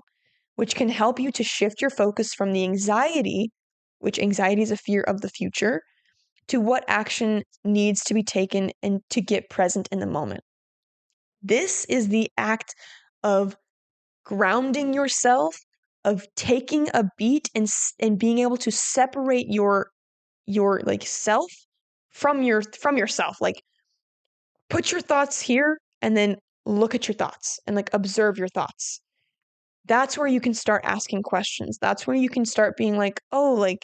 Speaker 1: which can help you to shift your focus from the anxiety, which anxiety is a fear of the future, to what action needs to be taken and to get present in the moment. This is the act of grounding yourself, of taking a beat and being able to separate your like self from yourself. Like, put your thoughts here and then look at your thoughts and like observe your thoughts. That's where you can start asking questions. That's where you can start being like, oh, like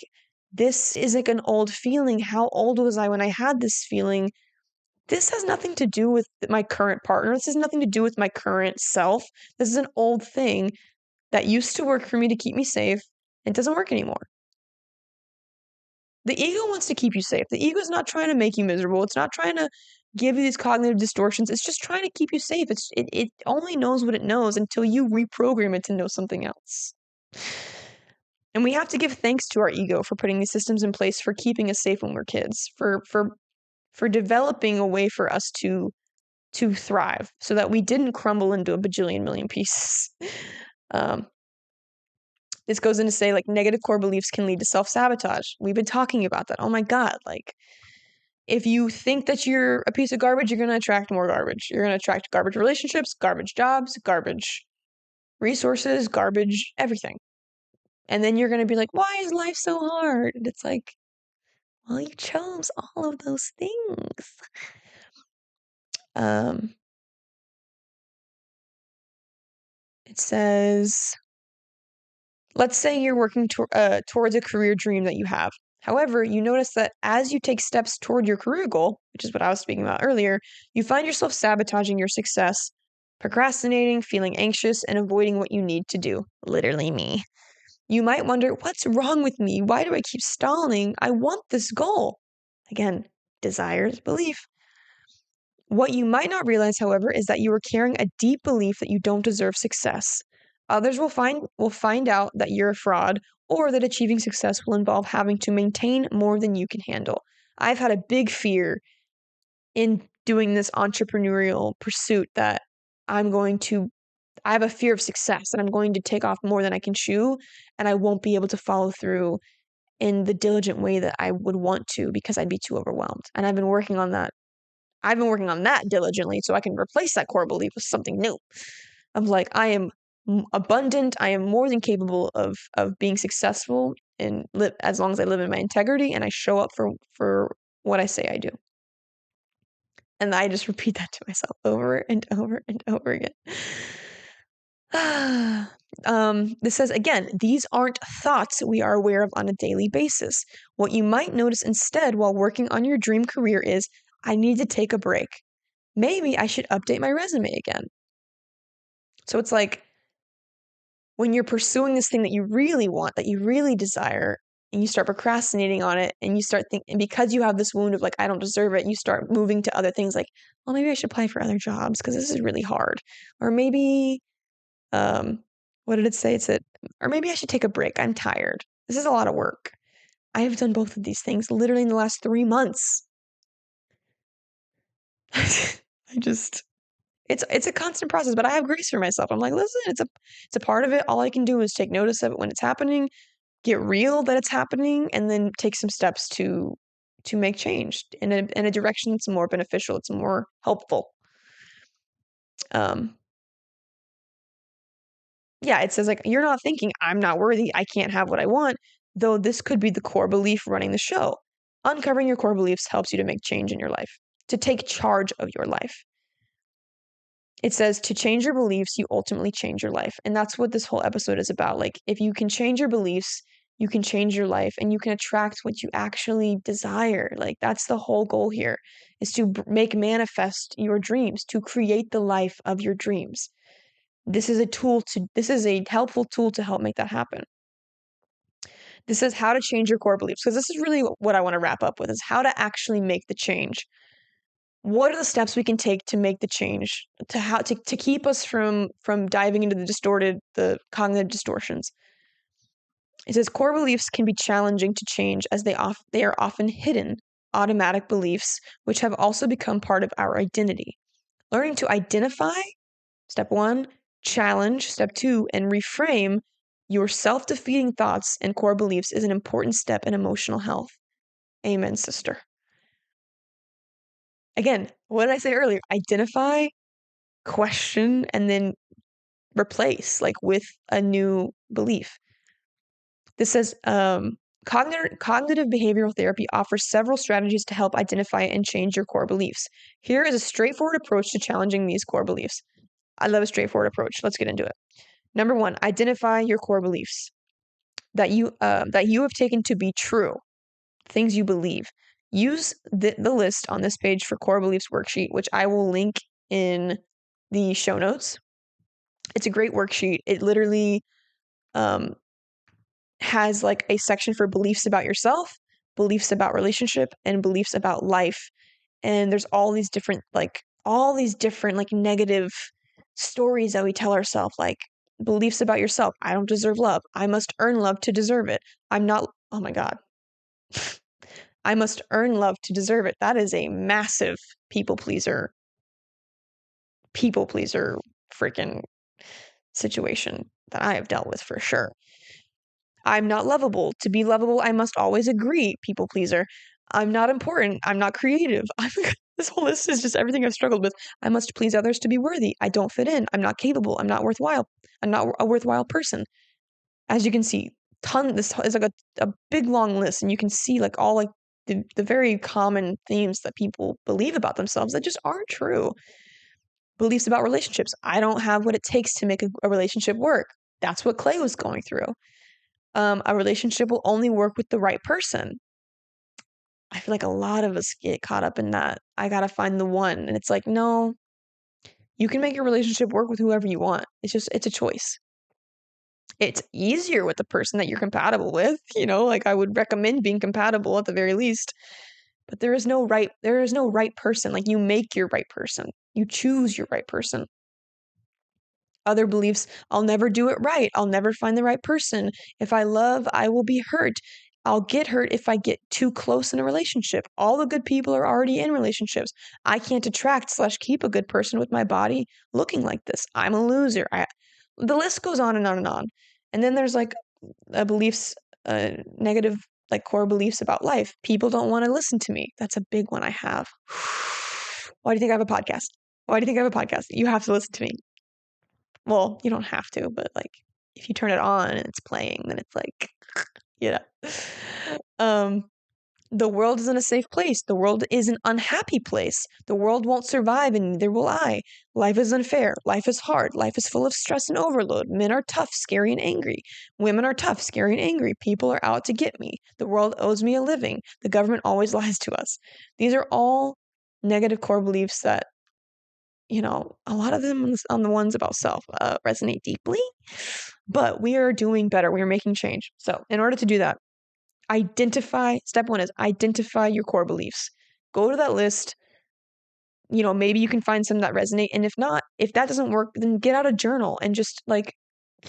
Speaker 1: this is like an old feeling. How old was I when I had this feeling? This has nothing to do with my current partner. This has nothing to do with my current self. This is an old thing that used to work for me to keep me safe. It doesn't work anymore. The ego wants to keep you safe. The ego is not trying to make you miserable. It's not trying to give you these cognitive distortions. It's just trying to keep you safe. It only knows what it knows until you reprogram it to know something else. And we have to give thanks to our ego for putting these systems in place, for keeping us safe when we're kids, for developing a way for us to thrive so that we didn't crumble into a bajillion million pieces. This goes in to say, like, negative core beliefs can lead to self-sabotage. We've been talking about that. Oh my God. Like, if you think that you're a piece of garbage, you're going to attract more garbage. You're going to attract garbage relationships, garbage jobs, garbage resources, garbage everything. And then you're going to be like, why is life so hard? And it's like, well, you chose all of those things. It says, let's say you're working towards a career dream that you have. However, you notice that as you take steps toward your career goal, which is what I was speaking about earlier, you find yourself sabotaging your success, procrastinating, feeling anxious, and avoiding what you need to do. Literally me. You might wonder, what's wrong with me? Why do I keep stalling? I want this goal. Again, desires, belief. What you might not realize, however, is that you are carrying a deep belief that you don't deserve success. Others will find out that you're a fraud, or that achieving success will involve having to maintain more than you can handle. I've had a big fear in doing this entrepreneurial pursuit that I have a fear of success, and I'm going to take off more than I can chew, and I won't be able to follow through in the diligent way that I would want to because I'd be too overwhelmed. And I've been working on that. I've been working on that diligently so I can replace that core belief with something new. Of like, I am abundant. I am more than capable of being successful and live as long as I live in my integrity and I show up for what I say I do. And I just repeat that to myself over and over and over again. This says, again, these aren't thoughts we are aware of on a daily basis. What you might notice instead while working on your dream career is, I need to take a break. Maybe I should update my resume again. So it's like when you're pursuing this thing that you really want, that you really desire, and you start procrastinating on it, and you start thinking, because you have this wound of like, I don't deserve it, you start moving to other things like, well, maybe I should apply for other jobs because this is really hard. Or maybe, what did it say? It said, or maybe I should take a break. I'm tired. This is a lot of work. I have done both of these things literally in the last 3 months. It's a constant process, but I have grace for myself. I'm like, listen, it's a part of it. All I can do is take notice of it when it's happening, get real that it's happening, and then take some steps to make change in a direction that's more beneficial, it's more helpful. Yeah, it says like, you're not thinking I'm not worthy, I can't have what I want, though this could be the core belief running the show. Uncovering your core beliefs helps you to make change in your life, to take charge of your life. It says to change your beliefs, you ultimately change your life. And that's what this whole episode is about. Like, if you can change your beliefs, you can change your life and you can attract what you actually desire. Like, that's the whole goal here, is to make manifest your dreams, to create the life of your dreams. This is a helpful tool to help make that happen. This says how to change your core beliefs, because this is really what I want to wrap up with, is how to actually make the change. What are the steps we can take to make the change, to keep us from diving into the cognitive distortions? It says core beliefs can be challenging to change as they are often hidden, automatic beliefs, which have also become part of our identity. Learning to identify, step 1, challenge, step 2, and reframe your self-defeating thoughts and core beliefs is an important step in emotional health. Amen, sister. Again, what did I say earlier? Identify, question, and then replace, like with a new belief. This says cognitive behavioral therapy offers several strategies to help identify and change your core beliefs. Here is a straightforward approach to challenging these core beliefs. I love a straightforward approach. Let's get into it. Number 1, identify your core beliefs that you have taken to be true, things you believe. Use the list on this page for core beliefs worksheet, which I will link in the show notes. It's a great worksheet. It literally has like a section for beliefs about yourself, beliefs about relationship, and beliefs about life. And there's all these different like negative stories that we tell ourselves, like beliefs about yourself. I don't deserve love. I must earn love to deserve it. I'm not, oh my God. I must earn love to deserve it. That is a massive people pleaser freaking situation that I have dealt with for sure. I'm not lovable. To be lovable, I must always agree, people pleaser. I'm not important. I'm not creative. This whole list is just everything I've struggled with. I must please others to be worthy. I don't fit in. I'm not capable. I'm not worthwhile. I'm not a worthwhile person. As you can see, this is like a big long list, and you can see like all like the very common themes that people believe about themselves that just aren't true. Beliefs about relationships. I don't have what it takes to make a relationship work. That's what Clay was going through. A relationship will only work with the right person. I feel like a lot of us get caught up in that. I gotta find the one. And it's like, no, you can make your relationship work with whoever you want. It's a choice. It's easier with the person that you're compatible with, like I would recommend being compatible at the very least. But there is no right person. Like you make your right person. You choose your right person. Other beliefs, I'll never do it right. I'll never find the right person. If I love, I will be hurt. I'll get hurt if I get too close in a relationship. All the good people are already in relationships. I can't attract/keep a good person with my body looking like this. I'm a loser. The list goes on and on and on. And then there's like beliefs, negative, like core beliefs about life. People don't want to listen to me. That's a big one I have. Why do you think I have a podcast? Why do you think I have a podcast? You have to listen to me. Well, you don't have to, but like if you turn it on and it's playing, then it's like, yeah. The world isn't a safe place. The world is an unhappy place. The world won't survive and neither will I. Life is unfair. Life is hard. Life is full of stress and overload. Men are tough, scary, and angry. Women are tough, scary, and angry. People are out to get me. The world owes me a living. The government always lies to us. These are all negative core beliefs that a lot of them on the ones about self resonate deeply, but we are doing better. We are making change. So in order to do that, step 1 is identify your core beliefs. Go to that list. Maybe you can find some that resonate. And if that doesn't work, then get out a journal and just like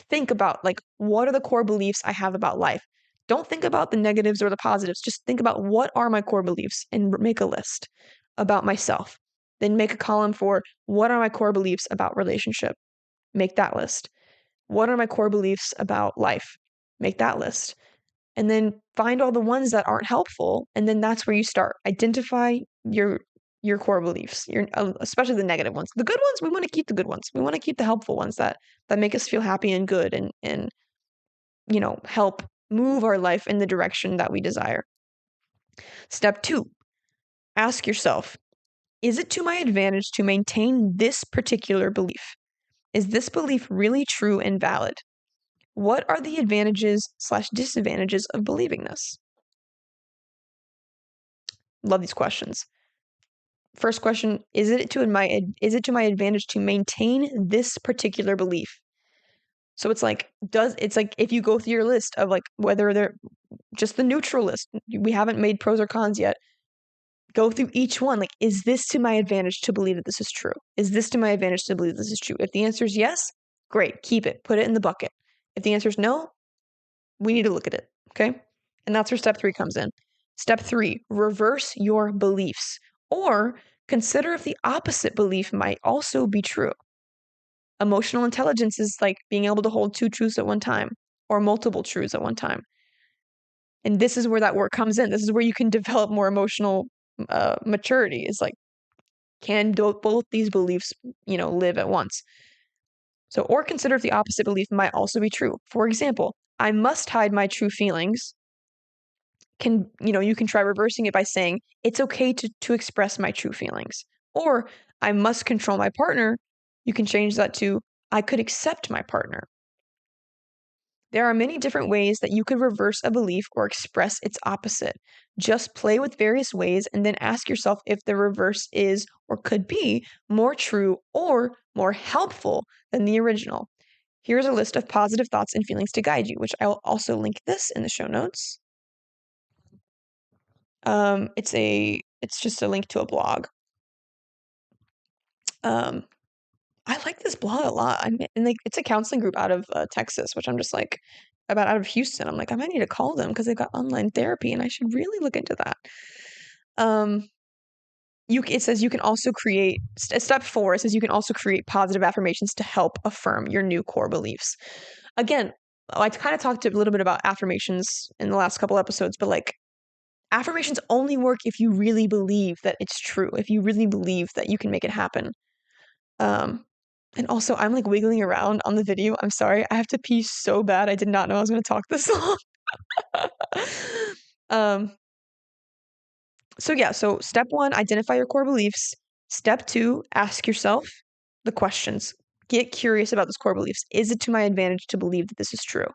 Speaker 1: think about like, what are the core beliefs I have about life? Don't think about the negatives or the positives. Just think about what are my core beliefs and make a list about myself. Then make a column for what are my core beliefs about relationship? Make that list. What are my core beliefs about life? Make that list. And then find all the ones that aren't helpful. And then that's where you start. Identify your core beliefs, especially the negative ones. The good ones, we want to keep the good ones. We want to keep the helpful ones that make us feel happy and good and help move our life in the direction that we desire. Step 2, ask yourself, is it to my advantage to maintain this particular belief? Is this belief really true and valid? What are the advantages/disadvantages of believing this? Love these questions. First question, is it to my advantage to maintain this particular belief? So it's like if you go through your list of like whether they're just the neutral list, we haven't made pros or cons yet. Go through each one. Like, is this to my advantage to believe that this is true? Is this to my advantage to believe this is true? If the answer is yes, great, keep it, put it in the bucket. If the answer is no, We need to look at it, okay? And that's where step 3 comes in. Step 3, reverse your beliefs, or consider if the opposite belief might also be true. Emotional intelligence is like being able to hold two truths at one time or multiple truths at one time. And this is where that work comes in. This is where you can develop more emotional maturity. It's like, can both these beliefs, live at once? So, or consider if the opposite belief might also be true. For example, I must hide my true feelings. You can try reversing it by saying, it's okay to express my true feelings. Or I must control my partner. You can change that to, I could accept my partner. There are many different ways that you could reverse a belief or express its opposite. Just play with various ways and then ask yourself if the reverse is or could be more true or more helpful than the original. Here's a list of positive thoughts and feelings to guide you, which I will also link this in the show notes. It's just a link to a blog. I like this blog a lot. And like it's a counseling group out of Texas, which I'm just like out of Houston. I'm like I might need to call them because they've got online therapy, and I should really look into that. It says you can also create step 4. It says you can also create positive affirmations to help affirm your new core beliefs. Again, I kind of talked a little bit about affirmations in the last couple episodes, but like affirmations only work if you really believe that it's true. If you really believe that you can make it happen. And also, I'm like wiggling around on the video. I'm sorry. I have to pee so bad. I did not know I was going to talk this long. um, so step 1, identify your core beliefs. Step 2, ask yourself the questions. Get curious about those core beliefs. Is it to my advantage to believe that this is true?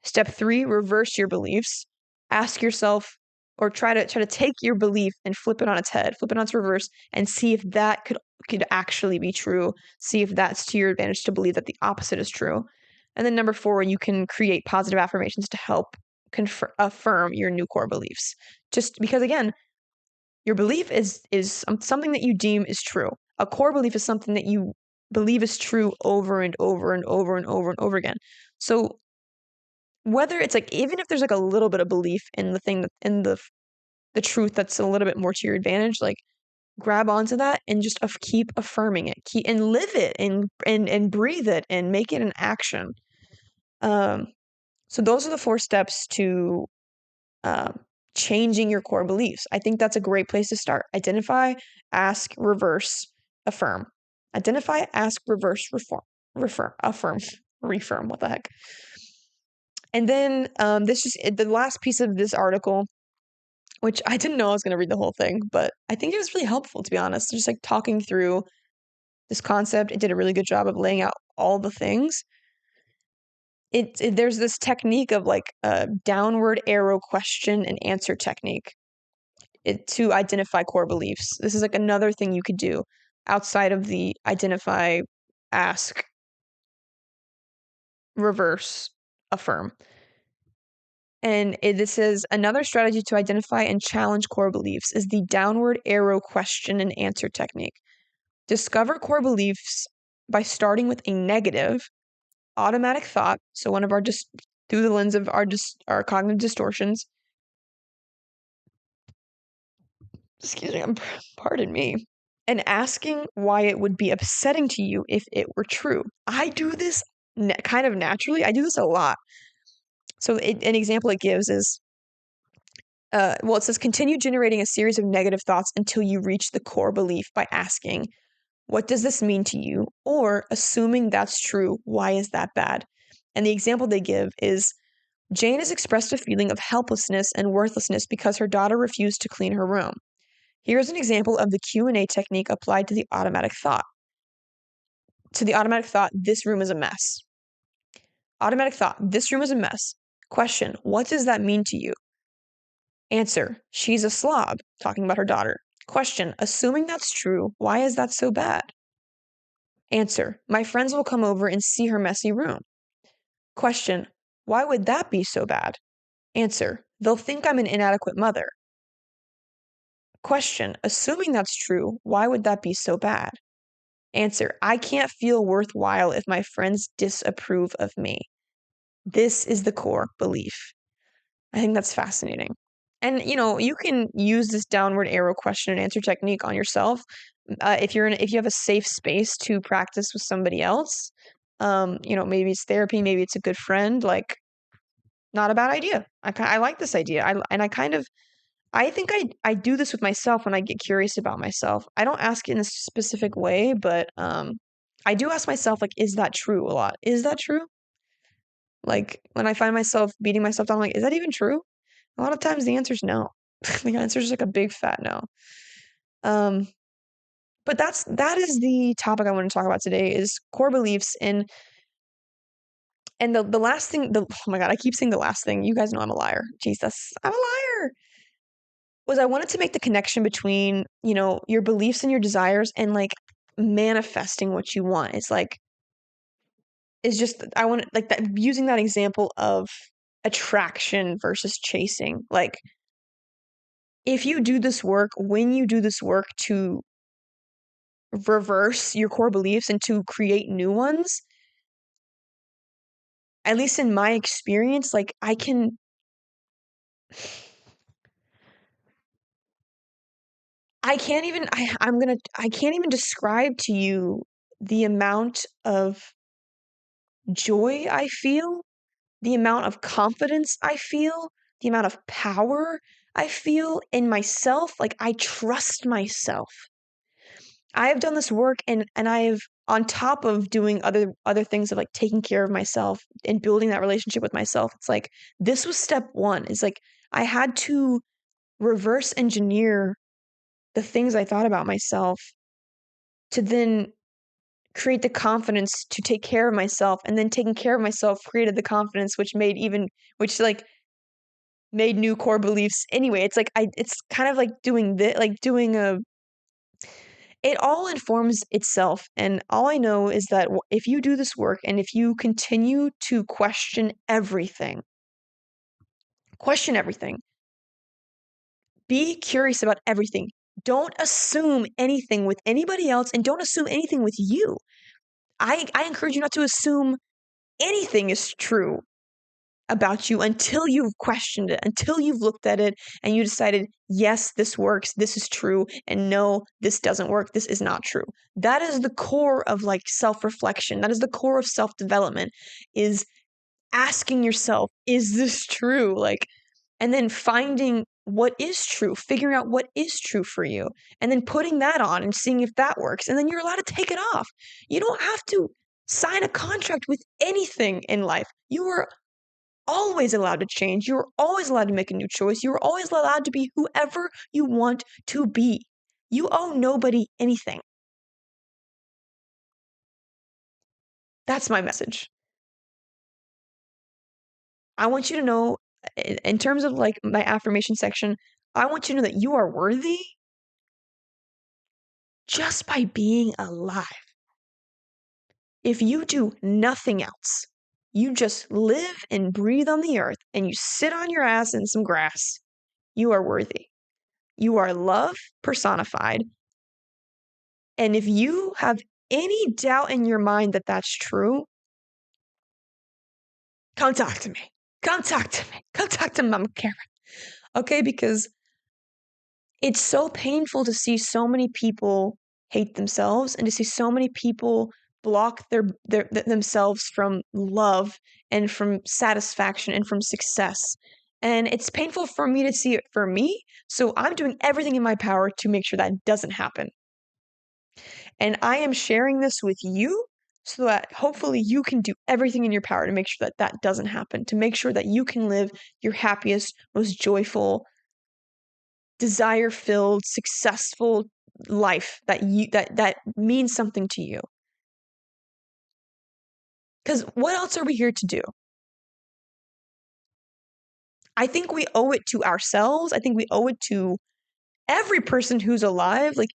Speaker 1: Step 3, reverse your beliefs. Ask yourself or try to take your belief and flip it on its head, flip it on its reverse, and see if that could actually be true. See if that's to your advantage to believe that the opposite is true. And then number 4, you can create positive affirmations to help affirm your new core beliefs. Just because again, your belief is something that you deem is true. A core belief is something that you believe is true over and over and over and over and over again. So whether it's like even if there's like a little bit of belief in the thing that in the truth that's a little bit more to your advantage, like grab onto that and just keep affirming it, and live it and breathe it and make it an action. So those are the 4 steps to changing your core beliefs. I think that's a great place to start. Identify, ask, reverse, affirm. Identify, ask, reverse, affirm, refirm. What the heck? And then the last piece of this article, which I didn't know I was going to read the whole thing, but I think it was really helpful, to be honest. Just like talking through this concept, it did a really good job of laying out all the things. There's this technique of like a downward arrow question and answer technique to identify core beliefs. This is like another thing you could do outside of the identify, ask, reverse, affirm. And this is another strategy to identify and challenge core beliefs is the downward arrow question and answer technique. Discover core beliefs by starting with a negative automatic thought. So one of our just through the lens of our cognitive distortions. Excuse me, pardon me. And asking why it would be upsetting to you if it were true. I do this kind of naturally. I do this a lot. So an example it gives is, it says continue generating a series of negative thoughts until you reach the core belief by asking, what does this mean to you? Or assuming that's true, why is that bad? And the example they give is, Jane has expressed a feeling of helplessness and worthlessness because her daughter refused to clean her room. Here's an example of the Q&A technique applied to the automatic thought. This room is a mess. Automatic thought, this room is a mess. Question, what does that mean to you? Answer, she's a slob, talking about her daughter. Question, assuming that's true, why is that so bad? Answer, my friends will come over and see her messy room. Question, why would that be so bad? Answer, they'll think I'm an inadequate mother. Question, assuming that's true, why would that be so bad? Answer, I can't feel worthwhile if my friends disapprove of me. This is the core belief. I think that's fascinating. And you can use this downward arrow question and answer technique on yourself. If you have a safe space to practice with somebody else, maybe it's therapy, maybe it's a good friend, like not a bad idea. I like this idea. I think I do this with myself when I get curious about myself. I don't ask it in a specific way, but I do ask myself, like, is that true a lot? Is that true? Like when I find myself beating myself down, I'm like, is that even true? A lot of times the answer is no. The answer is like a big fat no. Um, but that is the topic I want to talk about today is core beliefs and the last thing oh my god, I keep saying the last thing. You guys know I'm a liar. Jesus, I'm a liar. Was I wanted to make the connection between, your beliefs and your desires and like manifesting what you want. It's just I want like that using that example of attraction versus chasing. Like if you do this work, when you do this work to reverse your core beliefs and to create new ones, at least in my experience, like I can't even describe to you the amount of joy I feel, the amount of confidence I feel, the amount of power I feel in myself. Like I trust myself. I have done this work and I've on top of doing other things of like taking care of myself and building that relationship with myself. It's like this was step 1. It's like I had to reverse engineer the things I thought about myself to then create the confidence to take care of myself, and then taking care of myself created the confidence which like made new core beliefs anyway. It's like it's kind of like doing this, like doing a it all informs itself. And all I know is that if you do this work and if you continue to question everything, be curious about everything. Don't assume anything with anybody else and don't assume anything with you. I encourage you not to assume anything is true about you until you've questioned it, until you've looked at it and you decided, yes, this works, this is true, and no, this doesn't work, this is not true. That is the core of like self-reflection. That is the core of self-development, is asking yourself, is this true? Like, and then finding what is true, figuring out what is true for you, and then putting that on and seeing if that works. And then you're allowed to take it off. You don't have to sign a contract with anything in life. You are always allowed to change. You're always allowed to make a new choice. You're always allowed to be whoever you want to be. You owe nobody anything. That's my message. I want you to know, in terms of like my affirmation section, I want you to know that you are worthy just by being alive. If you do nothing else, you just live and breathe on the earth and you sit on your ass in some grass, you are worthy. You are love personified. And if you have any doubt in your mind that that's true, come talk to me. Come talk to me. Come talk to Mama Karen. Okay? Because it's so painful to see so many people hate themselves and to see so many people block themselves from love and from satisfaction and from success. And it's painful for me to see it for me. So I'm doing everything in my power to make sure that doesn't happen. And I am sharing this with you so that hopefully you can do everything in your power to make sure that that doesn't happen, to make sure that you can live your happiest, most joyful, desire-filled, successful life that means something to you. Because what else are we here to do? I think we owe it to ourselves. I think we owe it to every person who's alive, like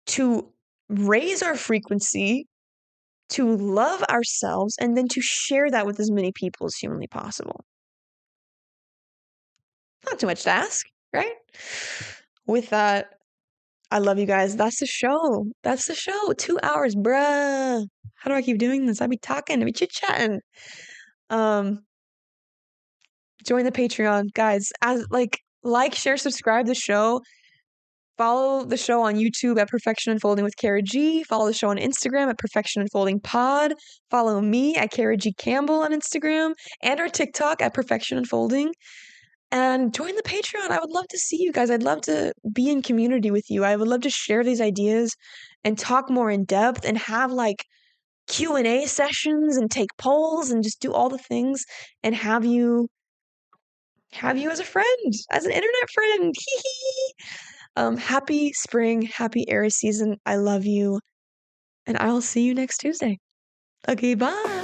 Speaker 1: to raise our frequency, to love ourselves, and then to share that with as many people as humanly possible. Not too much to ask, right? With that, I love you guys. That's the show. That's the show. 2 hours, bruh. How do I keep doing this? I be talking, I be chit-chatting. Join the Patreon, guys. As like, share, subscribe the show. Follow the show on YouTube at Perfection Unfolding with Kara G. Follow the show on Instagram at perfectionunfoldingpod. Follow me at Kara G Campbell on Instagram and our TikTok at Perfection Unfolding. And join the Patreon. I would love to see you guys. I'd love to be in community with you. I would love to share these ideas and talk more in depth and have like Q&A sessions and take polls and just do all the things and have you as a friend, as an internet friend. Hee hee. Happy spring, happy Aries season. I love you, and I'll see you next Tuesday. Okay, bye.